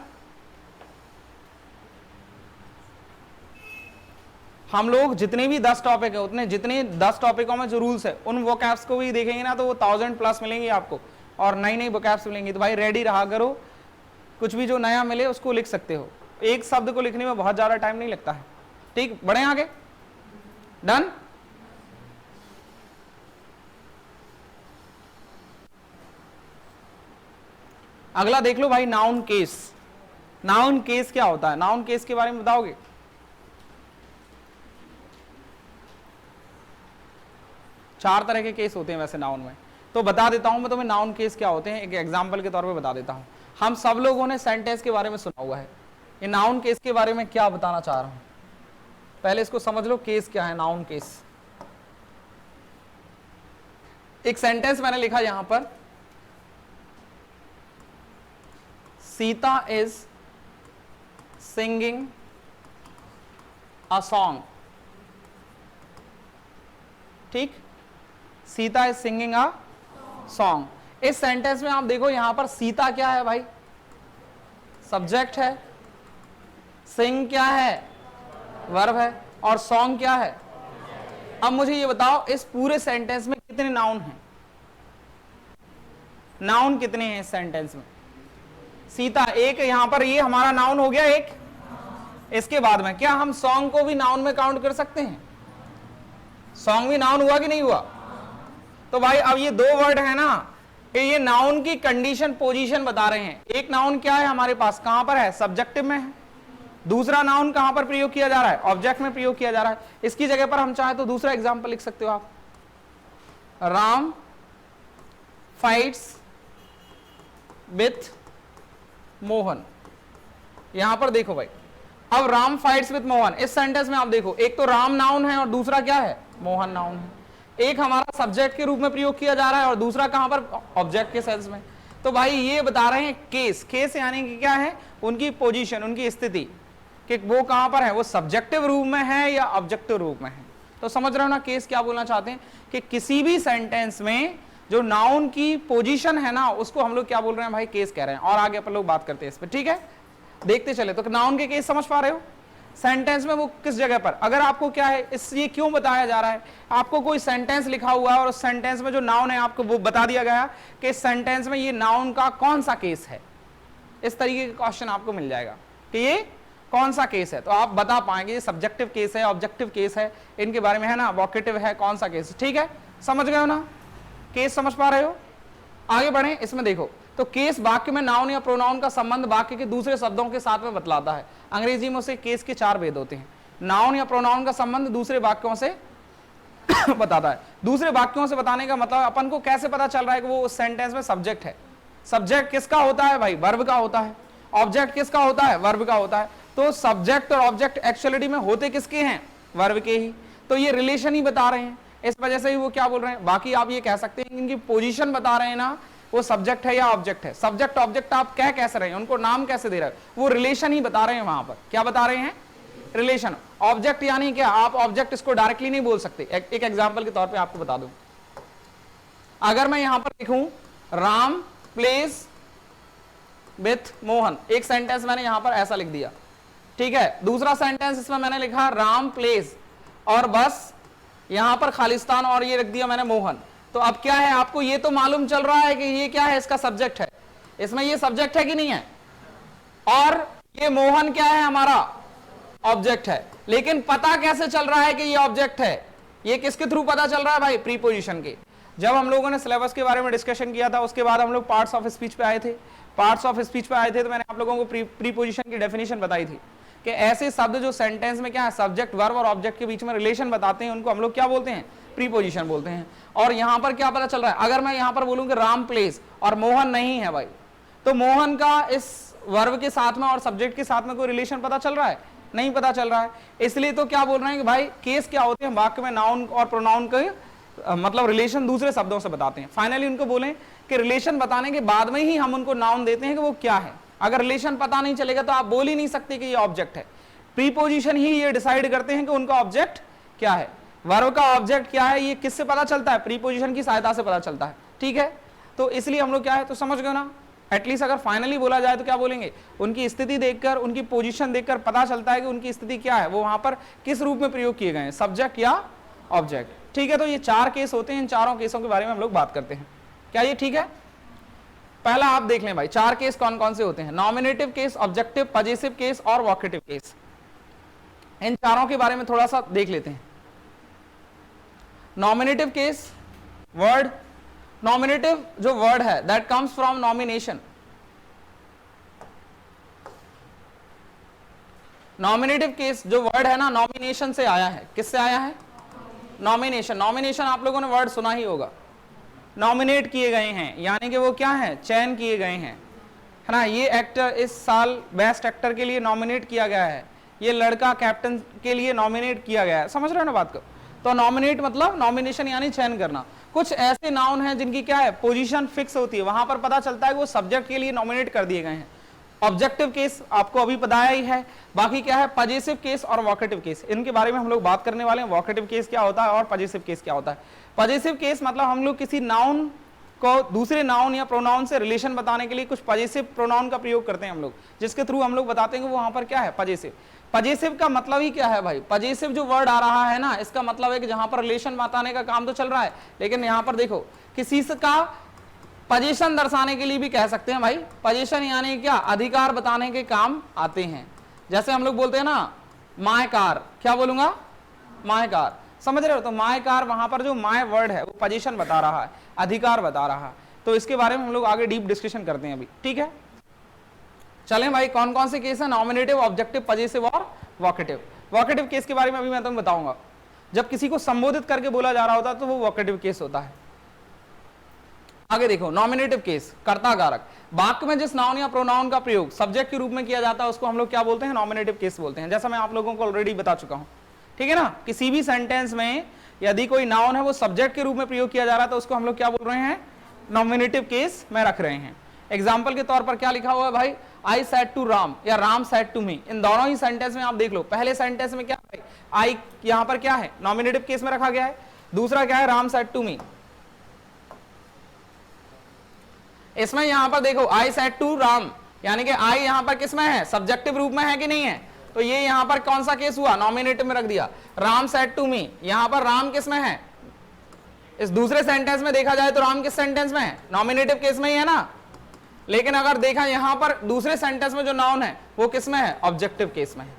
हम लोग जितने भी 10 टॉपिक है उतने जितने 10 टॉपिकों में जो रूल्स है उन वोकैब्स को भी देखेंगे ना तो वो 1000 प्लस मिलेंगे आपको, और नई नई वोकैब्स मिलेंगी। तो भाई रेडी रहा करो, कुछ भी जो नया मिले उसको लिख सकते हो। एक शब्द को लिखने में बहुत ज्यादा टाइम नहीं लगता है, ठीक। बढ़े आगे, डन। अगला देख लो भाई, नाउन केस। नाउन केस क्या होता है? नाउन केस के बारे में बताओगे? चार तरह के केस होते हैं वैसे नाउन में, तो बता देता हूं मैं तुम्हें नाउन केस क्या होते हैं, एक एग्जांपल के तौर पे बता देता हूं। हम सब लोगों ने सेंटेंस के बारे में सुना हुआ है, ये नाउन केस के बारे में क्या बताना चाह रहा हूं, पहले इसको समझ लो। केस क्या है? Noun case. एक सेंटेंस मैंने लिखा यहां पर, Sita is singing a song, ठीक। Sita is singing a song. इस सेंटेंस में आप देखो यहां पर सीता क्या है भाई? सब्जेक्ट है। सिंग क्या है? वर्ब है। और सॉन्ग क्या है? अब मुझे ये बताओ इस पूरे सेंटेंस में कितने नाउन हैं? नाउन कितने हैं इस सेंटेंस में? सीता एक, यहां पर ये हमारा नाउन हो गया एक। इसके बाद में क्या हम सॉन्ग को भी नाउन में काउंट कर सकते हैं? सॉन्ग भी नाउन हुआ कि नहीं हुआ? तो भाई अब ये दो वर्ड है ना, ये नाउन की कंडीशन पोजीशन बता रहे हैं। एक नाउन क्या है हमारे पास, कहां पर है? सब्जेक्टिव में है। दूसरा नाउन कहां पर प्रयोग किया जा रहा है? ऑब्जेक्ट में प्रयोग किया जा रहा है। इसकी जगह पर हम चाहे तो दूसरा एग्जांपल लिख सकते हो आप, राम फाइट्स विथ मोहन। यहां पर देखो भाई, अब राम फाइट्स विथ मोहन, इस सेंटेंस में आप देखो, एक तो राम नाउन है और दूसरा क्या है? मोहन नाउन है। एक हमारा सब्जेक्ट के रूप में प्रयोग किया जा रहा है और दूसरा कहां पर? ऑब्जेक्ट के सेंस में। तो भाई ये बता रहे हैं केस। केस यानी कि क्या है? उनकी पोजीशन, उनकी स्थिति, कि वो कहां पर है, वो सब्जेक्टिव रूप में है या ऑब्जेक्टिव रूप में है। तो समझ रहे हो ना केस क्या बोलना चाहते हैं, कि किसी भी सेंटेंस में जो नाउन की पोजीशन है ना उसको हम लोग क्या बोल रहे हैं भाई? केस कह रहे हैं। और आगे अपन लोग बात करते हैं इस पर, ठीक है। देखते चले, तो नाउन के केस समझ पा रहे हो? सेंटेंस में वो किस जगह पर, अगर आपको क्या है इस ये क्यों बताया जा रहा है, आपको कोई सेंटेंस लिखा हुआ है और उस सेंटेंस में जो नाउन है आपको वो बता दिया गया कि इस सेंटेंस में ये नाउन का कौन सा केस है। इस तरीके का क्वेश्चन आपको मिल जाएगा कि ये कौन सा केस है, तो आप बता पाएंगे ये सब्जेक्टिव केस है, ऑब्जेक्टिव केस है, इनके बारे में है ना, वोकेटिव है, कौन सा केस, ठीक है। समझ गए हो ना? केस समझ पा रहे हो? आगे बढ़े, इसमें देखो, तो केस वाक्य में नाउन या प्रोनाउन का संबंध वाक्य के दूसरे शब्दों के साथ में बतलाता है। अंग्रेजी में उसे केस के 4 भेद होते हैं। नाउन या प्रोनाउन का संबंध दूसरे वाक्यों से बताता है। दूसरे वाक्यों से बताने का मतलब अपन को कैसे पता चल रहा है कि वो उस सेंटेंस में सब्जेक्ट है। सब्जेक्ट किसका होता है भाई? वर्ब का होता है। ऑब्जेक्ट किसका होता है? वर्ब का होता है। तो सब्जेक्ट और ऑब्जेक्ट एक्चुअलिटी में होते किसके हैं? वर्ब के ही। तो ये रिलेशन ही बता रहे हैं, इस वजह से ही वो क्या बोल रहे हैं। बाकी आप ये कह सकते हैं इनकी पोजीशन बता रहे हैं ना, वो सब्जेक्ट है या ऑब्जेक्ट है। सब्जेक्ट ऑब्जेक्ट आप कह कैसे रहे हैं, उनको नाम कैसे दे रहे हैं, वो रिलेशन ही बता रहे हैं। वहां पर क्या बता रहे हैं? रिलेशन। ऑब्जेक्ट यानी क्या, आप ऑब्जेक्ट इसको डायरेक्टली नहीं बोल सकते। एक एग्जांपल के तौर पे आपको बता दूं, अगर मैं यहां पर लिखूं राम प्लेज विथ मोहन, एक सेंटेंस मैंने यहां पर ऐसा लिख दिया, ठीक है। दूसरा सेंटेंस इसमें मैंने लिखा राम प्लेज और बस यहां पर खालिस्तान और ये रख दिया मैंने मोहन। तो अब क्या है, आपको ये तो मालूम चल रहा है कि ये क्या है, इसका सब्जेक्ट है। इसमें ये सब्जेक्ट है कि नहीं है, और ये मोहन क्या है, हमारा ऑब्जेक्ट है। लेकिन पता कैसे चल रहा है कि ये ऑब्जेक्ट है, ये किसके थ्रू पता चल रहा है भाई, प्रीपोजिशन के। जब हम लोगों ने सिलेबस के बारे में डिस्कशन किया था, उसके बाद हम लोग पार्ट्स ऑफ स्पीच पे आए थे। पार्ट्स ऑफ स्पीच पे आए थे तो मैंने आप लोगों को प्रीपोजिशन की डेफिनेशन बताई थी कि ऐसे शब्द जो सेंटेंस में क्या है, सब्जेक्ट वर्ब और ऑब्जेक्ट के बीच में रिलेशन बताते हैं, उनको हम लोग क्या बोलते हैं, प्रीपोजिशन बोलते हैं। और यहां पर क्या पता चल रहा है, अगर मैं यहां पर बोलूं कि राम प्लेस और मोहन नहीं है भाई, तो मोहन का इस वर्ब के साथ में और सब्जेक्ट के साथ में कोई रिलेशन पता चल रहा है, नहीं पता चल रहा है। इसलिए तो क्या बोल रहे हैं कि भाई केस क्या होते हैं, वाक्य में नाउन और प्रोनाउन के मतलब रिलेशन दूसरे शब्दों से बताते हैं। फाइनली उनको बोलें कि रिलेशन बताने के बाद में ही हम उनको नाउन देते हैं कि वो क्या है। अगर रिलेशन पता नहीं चलेगा तो आप बोल ही नहीं सकते कि ये ऑब्जेक्ट है। प्रीपोजिशन ही ये डिसाइड करते हैं कि उनका ऑब्जेक्ट क्या है। वर्ब का ऑब्जेक्ट क्या है ये किससे पता चलता है, प्रीपोजिशन की सहायता से पता चलता है। ठीक है, तो इसलिए हम लोग क्या है, तो समझ गए ना। एटलीस्ट अगर फाइनली बोला जाए तो क्या बोलेंगे, उनकी स्थिति देखकर, उनकी पोजीशन देखकर पता चलता है कि उनकी स्थिति क्या है, वो वहां पर किस रूप में प्रयोग किए गए हैं, सब्जेक्ट या ऑब्जेक्ट। ठीक है, तो ये 4 केस होते हैं, इन चारों केसों के बारे में हम लोग बात करते हैं। क्या ये ठीक है? पहला आप देख लें भाई, 4 केस कौन कौन से होते हैं, nominative case, objective, possessive case और वोकेटिव केस। इन चारों के बारे में थोड़ा सा देख लेते हैं। नॉमिनेटिव केस, वर्ड, नॉमिनेटिव जो वर्ड है that comes from nomination. Nominative case जो वर्ड है ना, नॉमिनेशन से आया है। किससे आया है? नॉमिनेशन। नॉमिनेशन आप लोगों ने वर्ड सुना ही होगा, नॉमिनेट किए गए हैं, यानी कि वो क्या है, चयन किए गए हैं, है ना। ये एक्टर इस साल बेस्ट एक्टर के लिए नॉमिनेट किया गया है, ये लड़का कैप्टन के लिए नॉमिनेट किया गया है। समझ रहे हो ना बात को? तो नॉमिनेट मतलब नॉमिनेशन यानी चयन करना। कुछ ऐसे नाउन हैं जिनकी क्या है, पोजीशन फिक्स होती है, वहां पर पता चलता है कि वो सब्जेक्ट के लिए नॉमिनेट कर दिए गए हैं। ऑब्जेक्टिव केस आपको अभी बताया ही है। बाकी क्या है, पजेसिव केस और वोकेटिव केस, इनके बारे में हम लोग बात करने वाले हैं। वोकेटिव केस क्या होता है और पजेसिव केस क्या होता है। पजेसिव केस मतलब हम लोग किसी नाउन को दूसरे नाउन या प्रोनाउन से रिलेशन बताने के लिए कुछ पजेसिव प्रोनाउन का प्रयोग करते हैं हम लोग, जिसके थ्रू हम लोग बताते हैं कि वो वहां पर क्या है, पजेसिव। पजेसिव का मतलब ही क्या है भाई, पजेसिव जो वर्ड आ रहा है ना, इसका मतलब है कि जहां पर रिलेशन बताने का काम तो चल रहा है, लेकिन यहां पर देखो किसी का पोजीशन दर्शाने के लिए भी कह सकते हैं भाई। पोजीशन यानी क्या, अधिकार बताने के काम आते हैं। जैसे हम लोग बोलते हैं ना माय कार, क्या बोलूंगा, माय कार, समझ रहे हो? तो माय कार, वहां पर जो माय वर्ड है वो पोजीशन बता रहा है, अधिकार बता रहा है। तो इसके बारे में हम लोग आगे डीप डिस्कशन करते हैं अभी। ठीक है, चलें भाई, कौन कौन से केस है, नॉमिनेटिव, ऑब्जेक्टिव, पजेसिव और वोकेटिव। वोकेटिव केस के बारे में अभी मैं तुम्हें बताऊंगा। जब किसी को संबोधित करके बोला जा रहा होता है तो वो वोकेटिव केस होता है। आगे देखो, नॉमिनेटिव केस, कर्ता कारक, वाक्य में जिस नाउन या प्रोनाउन का प्रयोग सब्जेक्ट के रूप में किया जाता है उसको हम लोग क्या बोलते हैं, नॉमिनेटिव केस बोलते हैं। जैसा मैं आप लोगों को ऑलरेडी बता चुका हूं। ठीक है ना, किसी भी सेंटेंस में यदि कोई नाउन है वो सब्जेक्ट के रूप में प्रयोग किया जा रहा है तो उसको हम लोग क्या बोल रहे हैं, नॉमिनेटिव केस में रख रहे हैं। एग्जाम्पल के तौर पर क्या लिखा हुआ है भाई, आई सेड टू राम या राम सेड टू मी। इन दोनों ही सेंटेंस में आप देख लो, पहले सेंटेंस में क्या है, आई यहां पर क्या है, नॉमिनेटिव केस में रखा गया है। दूसरा क्या है, राम सेड टू मी। इसमें यहां पर देखो आई सेड टू राम, यानी कि आई यहां पर किस में है, सब्जेक्टिव रूप में है कि नहीं है, तो ये यहां पर कौन सा केस हुआ, नॉमिनेटिव में रख दिया। राम सेड टू मी, यहां पर राम किस में है, इस दूसरे सेंटेंस में देखा जाए तो राम किस सेंटेंस में है, नॉमिनेटिव केस में ही है ना। लेकिन अगर देखा यहां पर दूसरे सेंटेंस में जो नाउन है वो किस में है, ऑब्जेक्टिव केस में है।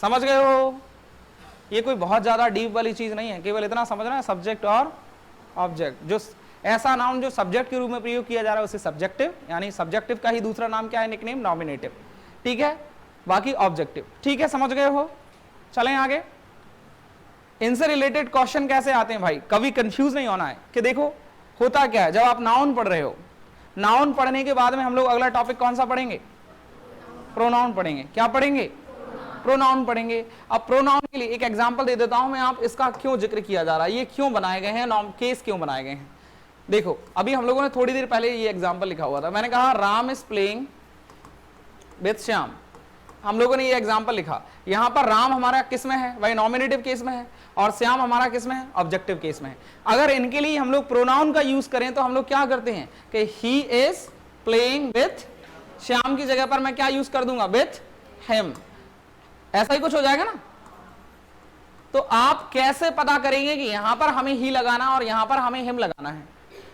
समझ गए हो? ये कोई बहुत ज्यादा डीप वाली चीज नहीं है, केवल इतना समझना है, सब्जेक्ट और ऑब्जेक्ट। जो ऐसा नाउन जो सब्जेक्ट के रूप में प्रयोग किया जा रहा है उसे सब्जेक्टिव, यानी सब्जेक्टिव का ही दूसरा नाम क्या है, निकनेम, नॉमिनेटिव। ठीक है, बाकी ऑब्जेक्टिव। ठीक है, समझ गए हो? चलें आगे। इनसे रिलेटेड क्वेश्चन कैसे आते हैं भाई, कभी कंफ्यूज नहीं होना है कि देखो होता क्या है, जब आप नाउन पढ़ रहे हो, नाउन पढ़ने के बाद में हम लोग अगला टॉपिक कौन सा पढ़ेंगे, प्रोनाउन पढ़ेंगे। क्या पढ़ेंगे, प्रोनाउन पढ़ेंगे। अब प्रोनाउन के लिए एक एग्जांपल दे देता हूं मैं, आप इसका क्यों जिक्र किया जा रहा है, ये क्यों बनाए गए हैं, केस क्यों बनाए गए हैं। देखो अभी हम लोगों ने थोड़ी देर पहले ये एग्जांपल लिखा हुआ था, मैंने कहा Ram is playing with Shyam, हम लोगों ने ये एग्जांपल लिखा। यहां पर राम हमारा किस में है भाई, नॉमिनेटिव केस में है, और श्याम हमारा किस में है, ऑब्जेक्टिव केस में है। अगर इनके लिए हम लोग प्रोनाउन का यूज करें तो हम लोग क्या करते हैं कि he is playing with Shyam की जगह पर मैं क्या यूज कर दूंगा, विथ हिम, ऐसा ही कुछ हो जाएगा ना। तो आप कैसे पता करेंगे कि यहां पर हमें ही लगाना और यहां पर हमें हिम लगाना है,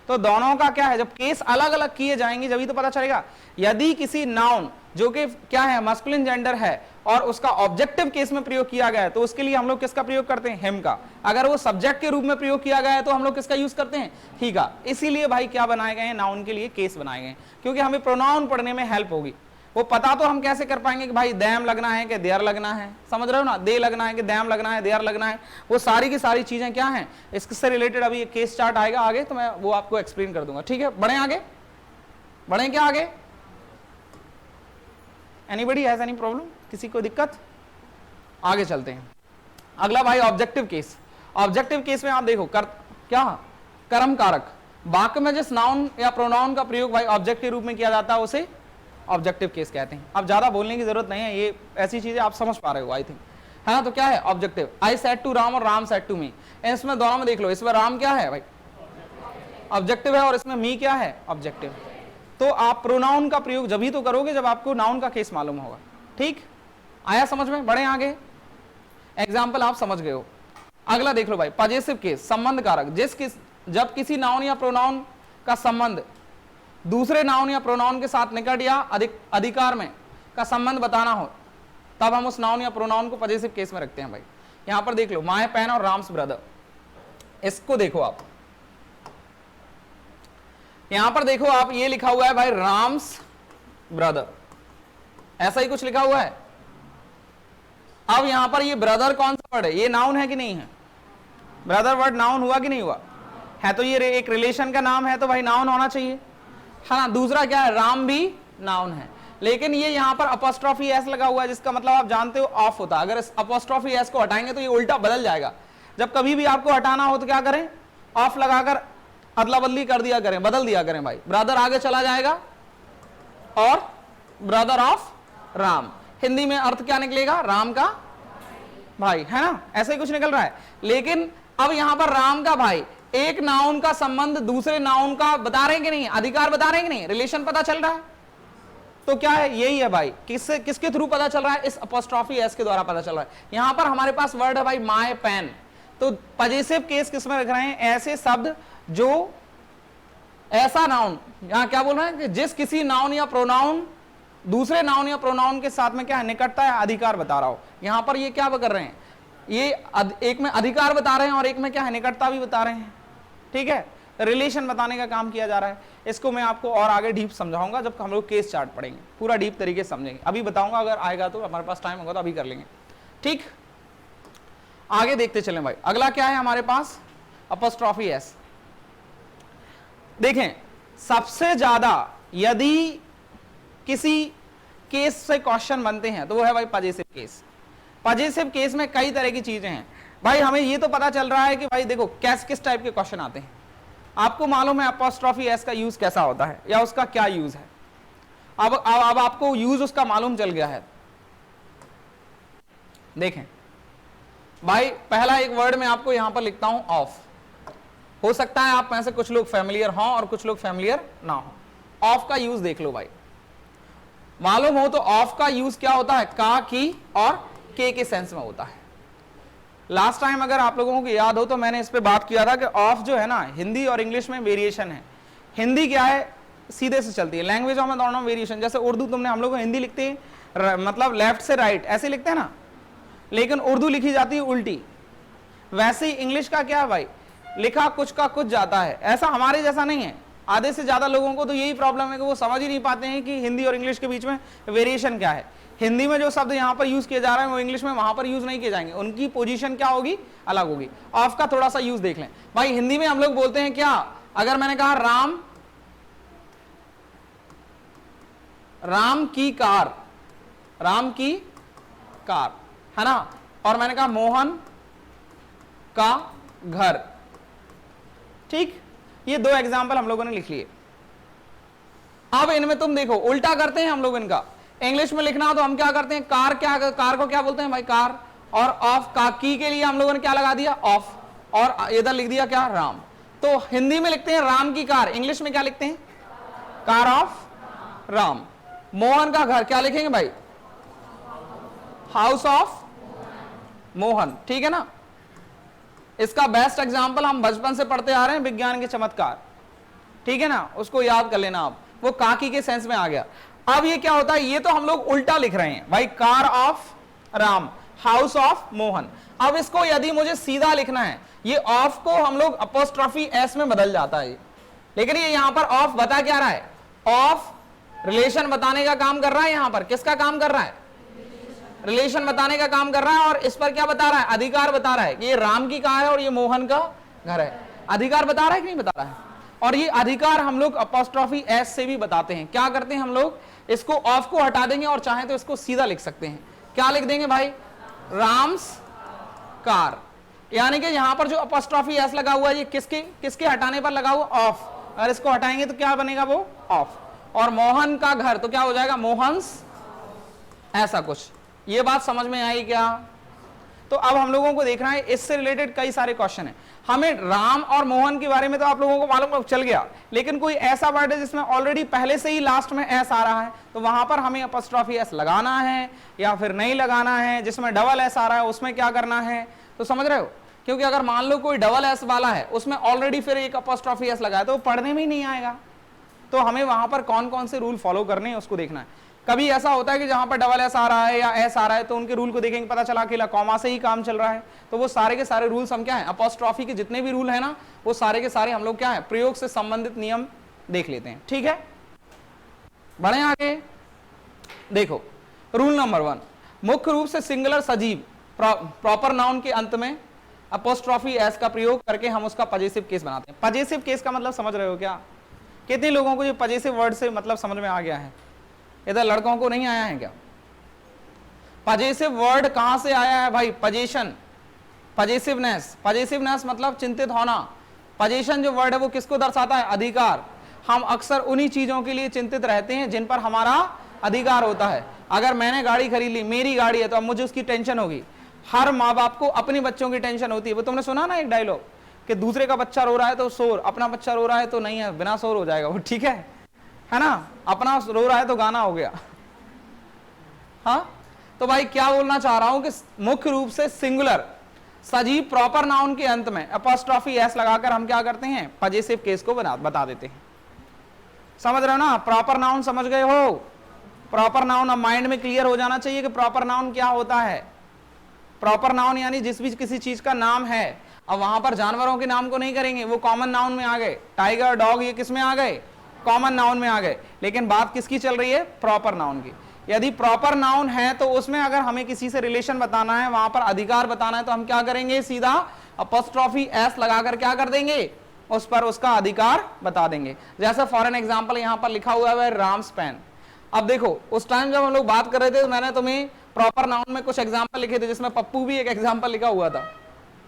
तो दोनों का क्या है, जब केस अलग अलग किए जाएंगे जब ही तो पता चलेगा। यदि किसी नाउन जो कि क्या है मस्कुलिन जेंडर है और उसका ऑब्जेक्टिव केस में प्रयोग किया गया है तो उसके लिए हम लोग किसका प्रयोग करते हैं, हिम का। अगर वो सब्जेक्ट के रूप में प्रयोग किया गया है तो हम लोग किसका यूज करते हैं, ही का। इसीलिए भाई क्या बनाए गए हैं, नाउन के लिए केस बनाए गए हैं, क्योंकि हमें प्रोनाउन पढ़ने में हेल्प होगी। वो पता तो हम कैसे कर पाएंगे कि भाई दैम लगना है कि देयर लगना है, समझ रहे हो ना, दे लगना है कि दैम लगना है, देयर लगना है, वो सारी की सारी चीजें क्या हैं, इससे रिलेटेड अभी एक केस चार्ट आएगा आगे तो मैं वो आपको एक्सप्लेन कर दूंगा। ठीक है, बढ़े आगे, बढ़े क्या आगे, एनीबडी हैज एनी प्रॉब्लम, किसी को दिक्कत, आगे चलते हैं। अगला भाई ऑब्जेक्टिव केस। ऑब्जेक्टिव केस में आप देखो क्या कर्म कारक, वाक्य में जिस नाउन या प्रोनाउन का प्रयोग भाई ऑब्जेक्ट के रूप में किया जाता है उसे ऑब्जेक्टिव केस कहते हैं। अब ज्यादा बोलने की जरूरत नहीं है, ये ऐसी चीजें आप समझ पा रहे हो आई थिंक, है ना। तो क्या है objective, I said to Ram और राम सेड टू मी। इसमें दोनों में देख लो, इसमें राम क्या है भाई ऑब्जेक्टिव है और इसमें मी क्या है ऑब्जेक्टिव। तो आप प्रोनाउन का प्रयोग जब ही तो करोगे जब आपको नाउन का केस मालूम होगा। ठीक, आया समझ में, बढ़े आगे, एग्जाम्पल आप समझ गए हो। अगला देख लो भाई पजेसिव केस, संबंध कारक, जब किसी नाउन या प्रोनाउन का संबंध दूसरे नाउन या प्रोनाउन के साथ निकट या अधिकार में का संबंध बताना हो तब हम उस नाउन या प्रोनाउन को पजेसिव केस में रखते हैं भाई। यहां पर देख लो माय पेन और राम्स ब्रदर, इसको देखो आप, यहां पर देखो आप, ये लिखा हुआ है भाई राम्स ब्रदर, ऐसा ही कुछ लिखा हुआ है। अब यहां पर ये ब्रदर कौन सा वर्ड है, ये नाउन है कि नहीं है, ब्रदर वर्ड नाउन हुआ कि नहीं हुआ है, तो ये एक रिलेशन का नाम है तो भाई नाउन होना चाहिए, है ना। दूसरा क्या है, राम भी नाउन है, लेकिन ये यहां पर अपॉस्ट्रोफी एस लगा हुआ है जिसका मतलब आप जानते हो ऑफ होता है। अगर इस अपॉस्ट्रोफी एस को हटाएंगे तो ये उल्टा बदल जाएगा। जब कभी भी आपको हटाना हो तो क्या करें, ऑफ लगाकर अदला बदली कर दिया करें, बदल दिया करें भाई, ब्रदर आगे चला जाएगा और ब्रदर ऑफ राम, हिंदी में अर्थ क्या निकलेगा, राम का भाई, है ना, ऐसे ही कुछ निकल रहा है। लेकिन अब यहां पर राम का भाई, एक नाउन का संबंध दूसरे नाउन का बता रहे हैं कि नहीं, अधिकार बता रहे हैं कि नहीं, रिलेशन पता चल रहा है। तो क्या है, यही है भाई, किसके थ्रू पता चल रहा है, इस अपॉस्ट्रोफी एस के द्वारा पता चल रहा है। यहां पर हमारे पास वर्ड है भाई माय पेन, तो पजेसिव केस किसमें रख रहे हैं, ऐसे शब्द जो ऐसा नाउन, यहां क्या बोल रहे हैं कि जिस किसी नाउन या प्रोनाउन दूसरे नाउन या प्रोनाउन के साथ में क्या है, निकटता या अधिकार बता रहा हो। यहां पर ये क्या कर रहे हैं, ये एक में अधिकार बता रहे हैं और एक में क्या है, निकटता भी बता रहे हैं। ठीक है, रिलेशन बताने का काम किया जा रहा है। इसको मैं आपको और आगे डीप समझाऊंगा जब हम लोग केस चार्ट पढ़ेंगे, पूरा डीप तरीके से समझेंगे। अभी बताऊंगा, अगर आएगा तो, हमारे पास टाइम होगा तो अभी कर लेंगे। ठीक, आगे देखते चलें भाई। अगला क्या है हमारे पास, अपॉस्ट्रोफी एस। देखें, सबसे ज्यादा यदि किसी केस से क्वेश्चन बनते हैं तो वो है भाई पजेसिव केस। पजेसिव केस में कई तरह की चीजें हैं भाई, हमें ये तो पता चल रहा है कि भाई देखो किस टाइप के क्वेश्चन आते हैं। आपको मालूम है अपॉस्ट्रोफी एस का यूज कैसा होता है या उसका क्या यूज है। अब आपको यूज उसका मालूम चल गया है। देखें भाई, पहला एक वर्ड में आपको यहां पर लिखता हूं ऑफ। हो सकता है आप में से कुछ लोग फैमिलियर हों और कुछ लोग फैमिलियर ना हो। ऑफ का यूज देख लो भाई, मालूम हो तो ऑफ का यूज क्या होता है, का, की और के सेंस में होता है। लास्ट टाइम अगर आप लोगों को याद हो तो मैंने इस पे बात किया था कि ऑफ जो है ना, हिंदी और इंग्लिश में वेरिएशन है। हिंदी क्या है, सीधे से चलती है, लैंग्वेजों में दोनों वेरिएशन। जैसे उर्दू तुमने, हम लोग हिंदी लिखते हैं मतलब लेफ्ट से राइट ऐसे लिखते हैं ना, लेकिन उर्दू लिखी जाती है उल्टी। वैसे ही इंग्लिश का क्या है भाई, लिखा कुछ का कुछ जाता है, ऐसा हमारे जैसा नहीं है। आधे से ज्यादा लोगों को तो यही प्रॉब्लम है कि वो समझ ही नहीं पाते हैं कि हिंदी और इंग्लिश के बीच में वेरिएशन क्या है। हिंदी में जो शब्द यहाँ पर यूज किए जा रहे हैं वो इंग्लिश में वहां पर यूज नहीं किए जाएंगे, उनकी पोजीशन क्या होगी, अलग होगी। ऑफ का थोड़ा सा यूज देख लें भाई। हिंदी में हम लोग बोलते हैं क्या, अगर मैंने कहा राम की कार, राम की कार, है ना, और मैंने कहा मोहन का घर। ठीक, ये दो एग्जाम्पल हम लोगों ने लिख लिए। अब इनमें तुम देखो उल्टा करते हैं हम लोग इनका। इंग्लिश में लिखना हो तो हम क्या करते हैं, कार को क्या बोलते हैं भाई, कार, और ऑफ का की के लिए हम लोगों ने क्या लगा दिया, ऑफ, और इधर लिख दिया क्या, राम। तो हिंदी में लिखते हैं राम की कार, इंग्लिश में क्या लिखते हैं, कार ऑफ राम। मोहन का घर क्या लिखेंगे भाई, हाउस ऑफ मोहन। ठीक है ना। इसका बेस्ट एग्जाम्पल हम बचपन से पढ़ते आ रहे हैं, विज्ञान के चमत्कार। ठीक है ना, उसको याद कर लेना आप, वो काकी के सेंस में आ गया। अब ये क्या होता है, ये तो हम लोग उल्टा लिख रहे हैं भाई, car of Ram, house of Mohan. अब इसको यदि मुझे सीधा लिखना है, ये ऑफ को हम लोग अपोस्ट्रोफी एस में बदल जाता है, लेकिन ये यहां पर ऑफ बता क्या रहा है, ऑफ रिलेशन बताने का काम कर रहा है। यहां पर किसका काम कर रहा है, रिलेशन बताने का काम कर रहा है। और इस पर क्या बता रहा है, अधिकार बता रहा है कि ये राम की कहां है और ये मोहन का घर है। अधिकार बता रहा है कि नहीं बता रहा है। और ये अधिकार हम लोग अपोस्ट्रोफी एस से भी बताते हैं। क्या करते हैं हम लोग, इसको ऑफ को हटा देंगे और चाहे तो इसको सीधा लिख सकते हैं। क्या लिख देंगे भाई, राम्स कार। यानी कि यहां पर जो अपोस्ट्रोफी एस लगा हुआ है ये किसके हटाने पर लगा हुआ, ऑफ। अगर इसको हटाएंगे तो क्या बनेगा, वो ऑफ। और मोहन का घर तो क्या हो जाएगा, मोहन्स, ऐसा कुछ। ये बात समझ में आई क्या। तो अब हम लोगों को देखना है, इससे रिलेटेड कई सारे क्वेश्चन है। हमें राम और मोहन के बारे में तो आप लोगों को मालूम चल गया, लेकिन कोई ऐसा वर्ड है जिसमें ऑलरेडी पहले से ही लास्ट में एस आ रहा है, तो वहां पर हमें अपोस्ट्रोफी एस लगाना है या फिर नहीं लगाना है। जिसमें डबल एस आ रहा है उसमें क्या करना है, तो समझ रहे हो। क्योंकि अगर मान लो कोई डबल एस वाला है, उसमें ऑलरेडी फिर एक अपोस्ट्रोफी एस लगा है, तो वो पढ़ने में ही नहीं आएगा। तो हमें वहां पर कौन कौन से रूल फॉलो करने हैं उसको देखना है। कभी ऐसा होता है कि जहां पर डबल एस आ रहा है या एस आ रहा है, तो उनके रूल को देखेंगे, पता चला अकेला कॉमा से ही काम चल रहा है। तो वो सारे के सारे रूल्स हम क्या है, अपोस्ट्रोफी के जितने भी रूल है ना, वो सारे के सारे हम लोग क्या है, प्रयोग से संबंधित नियम देख लेते हैं। ठीक है, बढ़े आगे। देखो रूल नंबर 1, मुख्य रूप से सिंगुलर सजीव प्रॉपर नाउन के अंत में अपोस्ट्रोफी एस का प्रयोग करके हम उसका पजेसिव केस बनाते हैं। पजेसिव केस का मतलब समझ रहे हो क्या, कितने लोगों को ये पजेसिव वर्ड से मतलब समझ में आ गया है, इधर लड़कों को नहीं आया है क्या। पजेसिव वर्ड कहां से आया है भाई, पजेशन, पजेसिवनेस। पजेसिवनेस मतलब चिंतित होना। पजेशन जो वर्ड है वो किसको दर्शाता है, अधिकार। हम अक्सर उन्हीं चीजों के लिए चिंतित रहते हैं जिन पर हमारा अधिकार होता है। अगर मैंने गाड़ी खरीद ली, मेरी गाड़ी है, तो अब मुझे उसकी टेंशन होगी। हर माँ बाप को अपने बच्चों की टेंशन होती है। वो तुमने सुना ना एक डायलॉग कि दूसरे का बच्चा रो रहा है तो शोर, अपना बच्चा रो रहा है तो नहीं है, बिना शोर हो जाएगा वो, ठीक है ना। अपना रो रहा है तो गाना हो गया। हाँ, तो भाई क्या बोलना चाह रहा हूं कि मुख्य रूप से सिंगुलर सजीव प्रॉपर नाउन के अंत में अपोस्ट्रोफी एस लगाकर हम क्या करते हैं, पजेसिव केस को बता देते हैं। समझ रहे हो ना, प्रॉपर नाउन समझ गए हो। प्रॉपर नाउन अब माइंड में क्लियर हो जाना चाहिए कि प्रॉपर नाउन क्या होता है। प्रॉपर नाउन यानी जिस भी किसी चीज का नाम है, अब वहां पर जानवरों के नाम को नहीं करेंगे, वो कॉमन नाउन में आ गए। टाइगर, डॉग, ये किस में आ गए, कॉमन नाउन में आ गए। लेकिन बात किसकी चल रही है, प्रॉपर नाउन की। यदि प्रॉपर नाउन है तो उसमें अगर हमें किसी से रिलेशन बताना है, वहां पर अधिकार बताना है, तो हम क्या करेंगे, सीधा अपोस्ट्रोफी एस लगाकर क्या कर देंगे, उस पर उसका अधिकार बता देंगे। जैसे फॉर एन एग्जांपल यहां पर लिखा हुआ है राम्स पेन। अब देखो उस टाइम जब हम लोग बात कर रहे थे तो मैंने तुम्हें प्रॉपर नाउन में कुछ एग्जांपल लिखे थे, जिसमें पप्पू भी एक एग्जांपल लिखा हुआ था।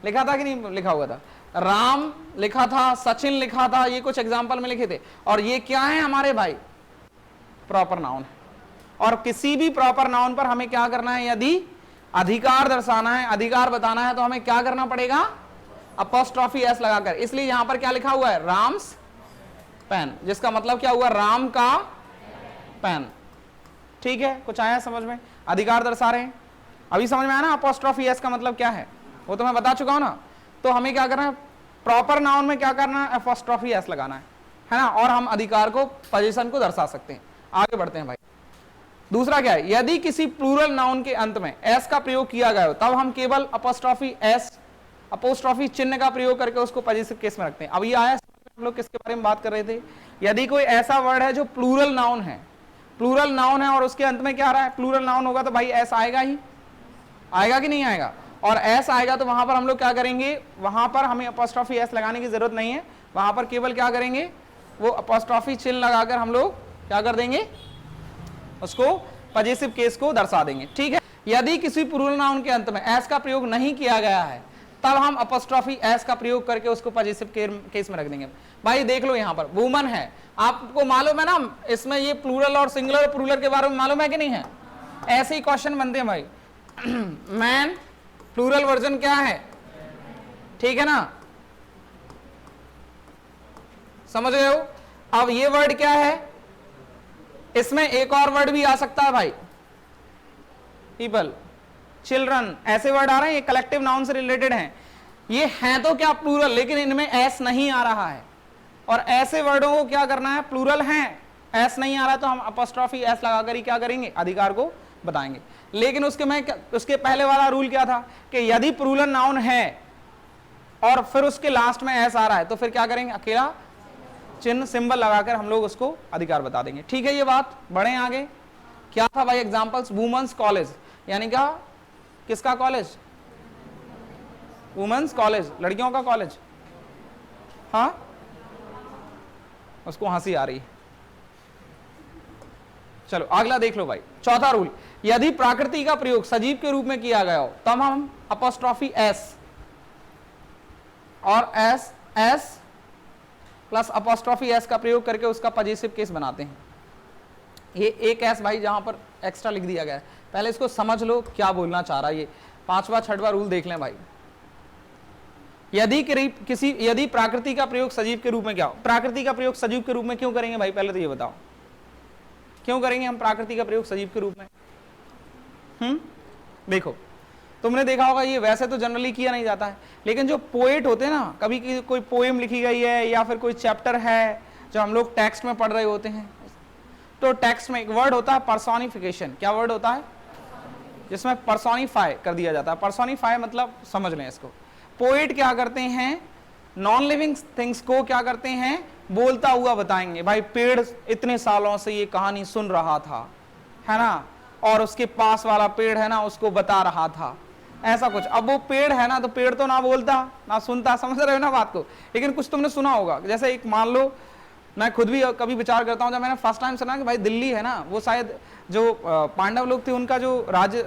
लिखा था कि नहीं लिखा हुआ था, राम लिखा था, सचिन लिखा था, ये कुछ एग्जांपल में लिखे थे। और ये क्या है हमारे भाई, प्रॉपर नाउन है। और किसी भी प्रॉपर नाउन पर हमें क्या करना है, यदि अधिकार दर्शाना है, अधिकार बताना है, तो हमें क्या करना पड़ेगा, अपोस्ट्रोफी एस लगाकर। इसलिए यहां पर क्या लिखा हुआ है, राम्स पेन, जिसका मतलब क्या हुआ, राम का पेन। ठीक है, कुछ आया समझ में, अधिकार दर्शा रहे हैं। अभी समझ में आया ना अपोस्ट्रोफी एस का मतलब क्या है, वो तो मैं बता चुका हूं ना। तो हमें क्या करना है, प्रॉपर नाउन में क्या करना है, अपोस्ट्रोफी एस लगाना है ना। और हम अधिकार को, पोजीशन को दर्शा सकते हैं। आगे बढ़ते हैं भाई। दूसरा क्या है, यदि किसी प्लूरल नाउन के अंत में एस का प्रयोग किया गया हो, तब हम केवल अपोस्ट्रोफी एस, अपोस्ट्रोफी चिन्ह का प्रयोग करके उसको पजेसिव केस में रखते हैं। अब ये आया, हम लोग किसके बारे में बात कर रहे थे, यदि कोई ऐसा वर्ड है जो प्लूरल नाउन है, प्लूरल नाउन है और उसके अंत में क्या आ रहा है, प्लूरल नाउन होगा तो भाई एस आएगा ही, आएगा कि नहीं आएगा। और एस आएगा तो वहां पर हम लोग क्या करेंगे, वहां पर हमें अपोस्ट्रोफी एस लगाने की जरूरत नहीं है। वहां पर केवल क्या करेंगे, वो अपोस्ट्रोफी चिन्ह लगाकर हम लोग क्या कर देंगे, उसको पजेसिव केस को दर्शा देंगे। ठीक है, यदि किसी प्लूरल नाउन के अंत में एस का प्रयोग नहीं किया गया है, तब हम अपोस्ट्रोफी एस का प्रयोग करके उसको पजेसिव केस में रख देंगे। भाई देख लो यहां पर वुमन है, आपको मालूम है ना, इसमें ये प्लूरल और सिंगुलर प्लूरल के बारे में मालूम है कि नहीं है, ऐसे ही क्वेश्चन बनते हैं भाई। मैन प्लूरल वर्जन क्या है, ठीक है ना, समझ गए हो। अब ये वर्ड क्या है, इसमें एक और वर्ड भी आ सकता है भाई, पीपल, चिल्ड्रन, ऐसे वर्ड आ रहे हैं, ये कलेक्टिव नाउन से रिलेटेड हैं। ये हैं तो क्या प्लूरल, लेकिन इनमें एस नहीं आ रहा है। और ऐसे वर्डों को क्या करना है, प्लूरल हैं, एस नहीं आ रहा तो हम अपॉस्ट्रॉफी एस लगाकर ही क्या करेंगे, अधिकार को बताएंगे। लेकिन उसके पहले वाला रूल क्या था कि यदि प्लूरल नाउन है और फिर उसके लास्ट में एस आ रहा है तो फिर क्या करेंगे, अकेला चिन्ह सिंबल लगाकर हम लोग उसको अधिकार बता देंगे। ठीक है, ये बात। बढ़े आगे। क्या था भाई एग्जांपल्स, वुमेन्स कॉलेज, यानी क्या, किसका कॉलेज, वुमेन्स कॉलेज, लड़कियों का कॉलेज। हाँ, उसको हंसी आ रही है। चलो अगला देख लो भाई, चौथा रूल, यदि प्राकृति का प्रयोग सजीव के रूप में किया गया हो तब हम अपॉस्ट्रॉफी एस और S S plus apostrophe S का प्रयोग करके उसका पजेसिव केस बनाते हैं। ये एक एस भाई जहां पर एक्स्ट्रा लिख दिया गया है, पहले इसको समझ लो क्या बोलना चाह रहा है ये। पांचवा छठवां रूल देख लें भाई। यदि प्राकृति का प्रयोग सजीव के रूप में, क्या प्राकृति का प्रयोग सजीव के रूप में क्यों करेंगे भाई, पहले तो ये बताओ क्यों करेंगे हम प्राकृति का प्रयोग सजीव के रूप में। देखो तुमने देखा होगा ये वैसे तो जनरली किया नहीं जाता है, लेकिन जो पोएट होते हैं ना, कभी कोई पोएम लिखी गई है या फिर कोई चैप्टर है जो हम लोग टेक्स्ट में पढ़ रहे होते हैं, तो टेक्स्ट में एक वर्ड होता है पर्सोनिफिकेशन। क्या वर्ड होता है, जिसमें पर्सोनिफाई कर दिया जाता है। पर्सोनिफाई मतलब समझ लें इसको, पोएट क्या करते हैं, नॉन लिविंग थिंग्स को क्या करते हैं, बोलता हुआ बताएंगे। भाई पेड़ इतने सालों से ये कहानी सुन रहा था, है ना, और उसके पास वाला पेड़ है ना उसको बता रहा था, ऐसा कुछ। अब वो पेड़ है ना, तो पेड़ तो ना बोलता ना सुनता, समझ रहे हो ना बात को, लेकिन कुछ तुमने सुना होगा। जैसे एक मान लो, मैं खुद भी कभी विचार करता हूँ, जब मैंने फर्स्ट टाइम सुना कि भाई दिल्ली है ना, वो शायद जो पांडव लोग थे उनका जो राज्य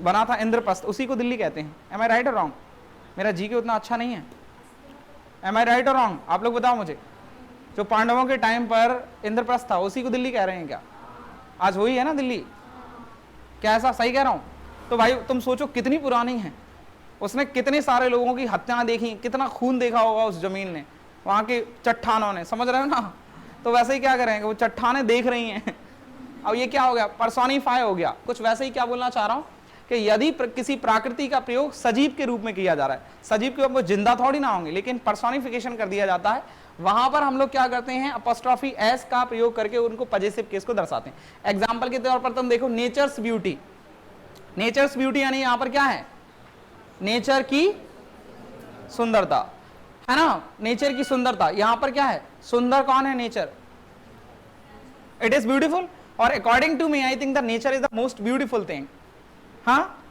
बना था इंद्रप्रस्थ, उसी को दिल्ली कहते हैं। एम आई राइट और रॉन्ग? मेरा जी के उतना अच्छा नहीं है, एम आई राइट और रॉन्ग? आप लोग बताओ मुझे। जो पांडवों के टाइम पर इंद्रप्रस्थ था उसी को दिल्ली कह रहे हैं क्या? आज वही है ना दिल्ली, क्या ऐसा सही कह रहा हूं? तो भाई तुम सोचो कितनी पुरानी है, उसने कितने सारे लोगों की हत्याएं देखी, कितना खून देखा होगा उस जमीन ने, वहां के चट्टानों ने, समझ रहे हो ना। तो वैसे ही क्या करेंगे, वो चट्टानें देख रही हैं। अब ये क्या हो गया, पर्सोनिफाई हो गया। कुछ वैसे ही क्या बोलना चाह रहा हूं कि यदि किसी प्राकृति का प्रयोग सजीव के रूप में किया जा रहा है, सजीव के वो जिंदा थोड़ी ना होंगे, लेकिन पर्सोनिफिकेशन कर दिया जाता है, वहां पर हम लोग क्या करते हैं, अपॉस्ट्रॉफी एस का प्रयोग करके उनको पजेसिव केस को दर्शाते हैं। एग्जाम्पल के तौर पर तुम देखो, नेचर्स ब्यूटी। नेचर्स ब्यूटी यानी यहां पर क्या है, नेचर की सुंदरता, है ना, नेचर की सुंदरता। यहां पर क्या है, सुंदर कौन है, नेचर, इट इज ब्यूटीफुल। और according to me I think the nature is the most beautiful thing. हाँ,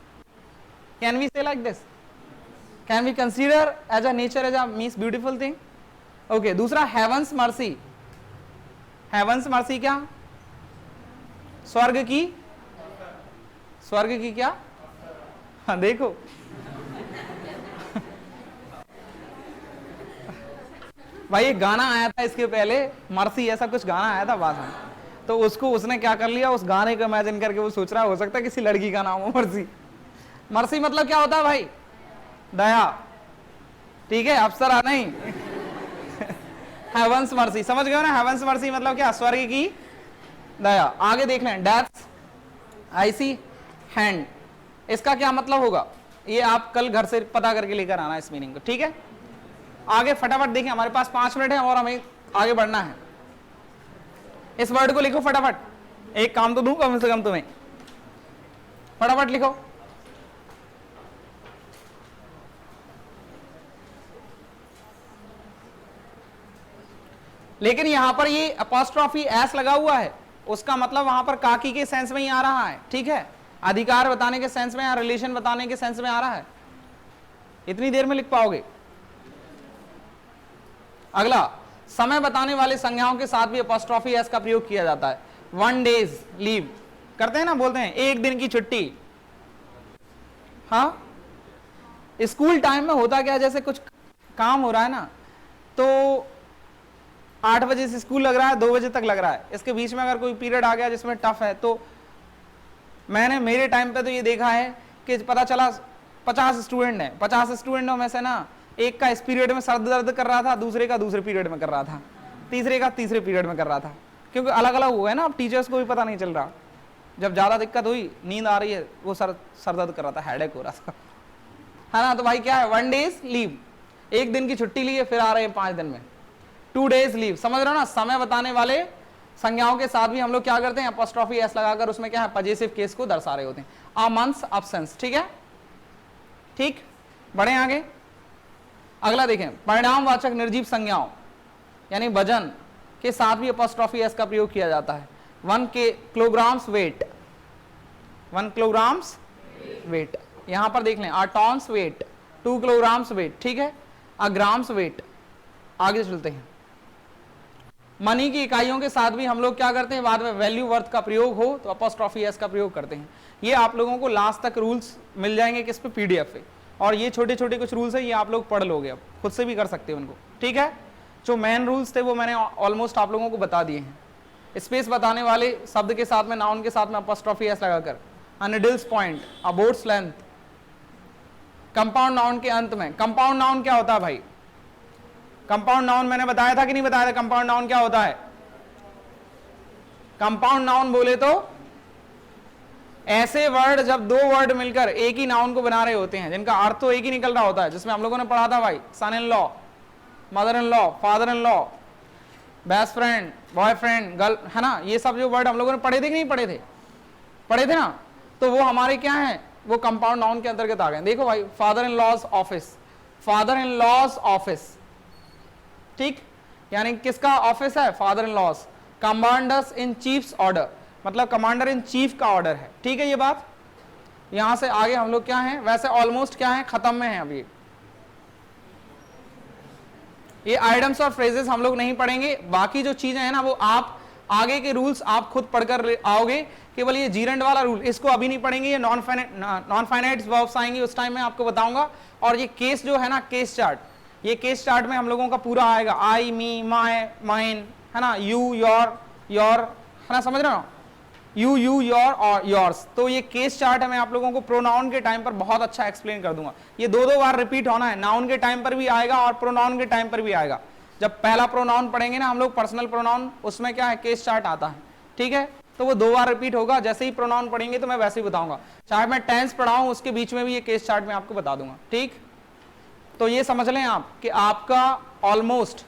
can we say like this, can we consider as a nature as a means beautiful thing? Okay, दूसरा heaven's mercy. Heaven's mercy क्या, स्वर्ग की, स्वर्ग की क्या, हाँ देखो भाई एक गाना आया था इसके पहले, मर्सी ऐसा कुछ गाना आया था बाद में, तो उसको उसने क्या कर लिया, उस गाने को इमेजिन करके वो सोच रहा है हो सकता है किसी लड़की का नाम हो मर्सी। मर्सी मतलब क्या होता है भाई, दया, ठीक है, अप्सरा नहीं। हेवंस मर्सी, समझ गए ना, हेवंस मर्सी मतलब क्या, स्वर्ग की दया। आगे देख लें, डेप्थ आईसी हैंड, इसका क्या मतलब होगा, ये आप कल घर से पता करके लेकर आना इस मीनिंग को, ठीक है। आगे फटाफट देखें, हमारे पास 5 मिनट है और हमें आगे बढ़ना है। इस वर्ड को लिखो फटाफट, एक काम तो दूं कम से कम तुम्हें, फटाफट लिखो। लेकिन यहां पर ये अपॉस्ट्रॉफी एस लगा हुआ है, उसका मतलब वहां पर काकी के सेंस में ही आ रहा है, ठीक है, अधिकार बताने के सेंस में या रिलेशन बताने के सेंस में आ रहा है। इतनी देर में लिख पाओगे? अगला, समय बताने वाले संज्ञाओं के साथ भी अपॉस्ट्रॉफी एस का प्रयोग किया जाता है। 1 डेज लीव करते हैं ना, बोलते हैं 1 दिन की छुट्टी। हाँ, स्कूल टाइम में होता क्या, जैसे कुछ काम हो रहा है ना, तो 8 बजे से स्कूल लग रहा है, 2 बजे तक लग रहा है, इसके बीच में अगर कोई पीरियड आ गया जिसमें टफ है, तो मैंने मेरे टाइम पे तो ये देखा है कि पता चला 50 स्टूडेंट हैं, 50 स्टूडेंटों में से ना एक का इस पीरियड में सर दर्द कर रहा था, दूसरे का दूसरे पीरियड में कर रहा था, तीसरे का तीसरे पीरियड में कर रहा था, क्योंकि अलग अलग हुआ है ना, अब टीचर्स को भी पता नहीं चल रहा। जब ज्यादा दिक्कत हुई, नींद आ रही है, वो सर दर्द कर रहा था, हेडेक हो रहा था, है ना। तो भाई क्या है, 1 डेज लीव, 1 दिन की छुट्टी ली है, फिर आ रहे हैं 5 दिन में, 2 days लीव, समझ रहे हो ना, समय बताने वाले संज्ञाओं के साथ भी हम लोग क्या करते हैं, अपॉस्ट्रोफी एस लगाकर उसमें क्या है, पजेसिव केस को दर्शा रहे होते हैं। अ मंथ्स अब्सेंस, ठीक है, ठीक, बढ़े आगे। अगला देखें, परिणामवाचक निर्जीव संज्ञाओं यानी वजन के साथ भी अपॉस्ट्रोफी एस का प्रयोग किया जाता है। 1 किलोग्राम्स वेट, 1 किलोग्राम्स वेट, यहां पर देख लें, अ टॉन्स वेट, 2 किलोग्राम्स वेट, ठीक है, अ ग्राम्स वेट। आगे चलते हैं, मनी की इकाइयों के साथ भी हम लोग क्या करते हैं, बाद में वैल्यू वर्थ का प्रयोग हो तो अपॉस्ट्रोफी एस का प्रयोग करते हैं। ये आप लोगों को लास्ट तक रूल्स मिल जाएंगे किस पे, पीडीएफ पे, और ये छोटे छोटे कुछ रूल्स है, ये आप लोग पढ़ लोगे, अब खुद से भी कर सकते हो उनको, ठीक है। जो मेन रूल्स थे वो मैंने ऑलमोस्ट आप लोगों को बता दिए हैं। स्पेस बताने वाले शब्द के साथ में, नाउन के साथ में अपॉस्ट्रोफी एस लगाकर, अ नीडल्स पॉइंट, अ बोट्स लेंथ। कंपाउंड नाउन के अंत में, कंपाउंड नाउन क्या होता है भाई, कंपाउंड नाउन मैंने बताया था कि नहीं बताया था, कंपाउंड नाउन क्या होता है। कंपाउंड नाउन बोले तो ऐसे वर्ड जब 2 वर्ड मिलकर एक ही नाउन को बना रहे होते हैं, जिनका अर्थ तो एक ही निकल रहा होता है, जिसमें हम लोगों ने पढ़ा था भाई, son in law, mother in law, father in law, best friend, boyfriend, girl, है ना, ये सब जो वर्ड हम लोगों ने पढ़े थे कि नहीं पढ़े थे, पढ़े थे ना, तो वो हमारे क्या है, वो कंपाउंड नाउन के अंतर्गत आ गए। देखो भाई, father in law's office, father in law's office, ठीक, यानी किसका ऑफिस है, father in law's. Commanders in chief's order, मतलब कमांडर इन चीफ का ऑर्डर है, ठीक है। ये बात यहां से आगे हम लोग क्या है, वैसे ऑलमोस्ट क्या है, खत्म में है अभी। ये आइटम्स और फ्रेजेस हम लोग नहीं पढ़ेंगे, बाकी जो चीजें हैं ना वो आप आगे के रूल्स आप खुद पढ़कर आओगे। केवल ये जीरेंड वाला रूल इसको अभी नहीं पढ़ेंगे, ये नॉन फाइनाइट वर्ब्स आएंगे उस टाइम में आपको बताऊंगा। और ये केस जो है ना, केस चार्ट, ये केस चार्ट में हम लोगों का पूरा आएगा, आई, मी, माय, माइन, है ना, यू, योर, है ना, समझ रहे हो, यू, योर और योर्स। तो ये केस चार्ट है, मैं आप लोगों को प्रोनाउन के टाइम पर बहुत अच्छा एक्सप्लेन कर दूंगा। ये 2-2 बार रिपीट होना है, नाउन के टाइम पर भी आएगा और प्रोनाउन के टाइम पर भी आएगा। जब पहला प्रोनाउन पढ़ेंगे ना हम लोग, पर्सनल प्रोनाउन, उसमें क्या है, केस चार्ट आता है, ठीक है, तो वो 2 बार रिपीट होगा। जैसे ही प्रोनाउन पढ़ेंगे तो मैं वैसे ही बताऊंगा, चाहे मैं टेंस पढ़ाऊं उसके बीच में भी ये केस चार्ट में आपको बता दूंगा, ठीक। तो ये समझ लें आप कि आपका ऑलमोस्ट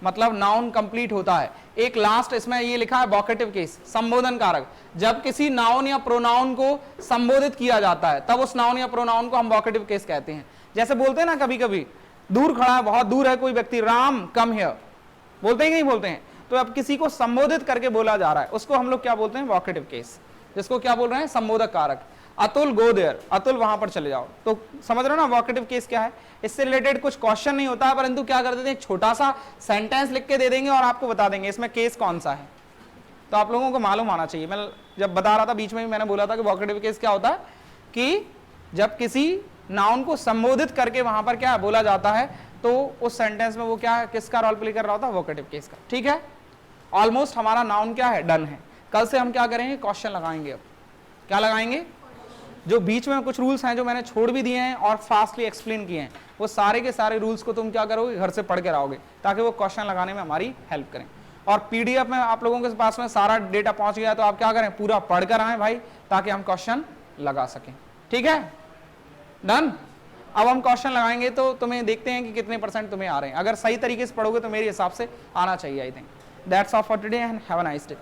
मतलब नाउन कंप्लीट होता है। एक लास्ट इसमें ये लिखा है वोकेटिव केस, संबोधन कारक। जब किसी नाउन या प्रोनाउन को संबोधित किया जाता है तब उस नाउन या प्रोनाउन को हम वोकेटिव केस कहते हैं। जैसे बोलते हैं ना, कभी कभी दूर खड़ा है, बहुत दूर है कोई व्यक्ति, राम कम हियर, बोलते हैं कि नहीं बोलते हैं, तो अब किसी को संबोधित करके बोला जा रहा है, उसको हम लोग क्या बोलते हैं, वोकेटिव केस, जिसको क्या बोल रहे हैं, संबोधक कारक। अतुल गो देयर, अतुल वहां पर चले जाओ, तो समझ रहे हो ना वोकेटिव केस क्या है। इससे रिलेटेड कुछ क्वेश्चन नहीं होता है, परंतु क्या कर देते हैं, छोटा सा सेंटेंस लिख के दे देंगे और आपको बता देंगे इसमें केस कौन सा है, तो आप लोगों को मालूम आना चाहिए। मैं जब बता रहा था बीच में भी मैंने बोला था कि वोकेटिव केस क्या होता है, कि जब किसी नाउन को संबोधित करके वहां पर क्या बोला जाता है तो उस सेंटेंस में वो क्या है, किसका रोल प्ले कर रहा होता है, वोकेटिव केस का, ठीक है। ऑलमोस्ट हमारा नाउन क्या है, डन है। कल से हम क्या करेंगे, क्वेश्चन लगाएंगे। अब क्या लगाएंगे, जो बीच में कुछ रूल्स हैं जो मैंने छोड़ भी दिए हैं और फास्टली एक्सप्लेन किए हैं, वो सारे के सारे रूल्स को तुम क्या करोगे, घर से पढ़ के आओगे, ताकि वो क्वेश्चन लगाने में हमारी हेल्प करें। और पीडीएफ में आप लोगों के पास में सारा डेटा पहुंच गया, तो आप क्या करें, पूरा पढ़कर आए भाई, ताकि हम क्वेश्चन लगा सकें, ठीक है, डन। अब हम क्वेश्चन लगाएंगे तो तुम्हें देखते हैं कि कितने % तुम्हें आ रहे हैं। अगर सही तरीके से पढ़ोगे तो मेरे हिसाब से आना चाहिए। I think that's all for today and have a nice day.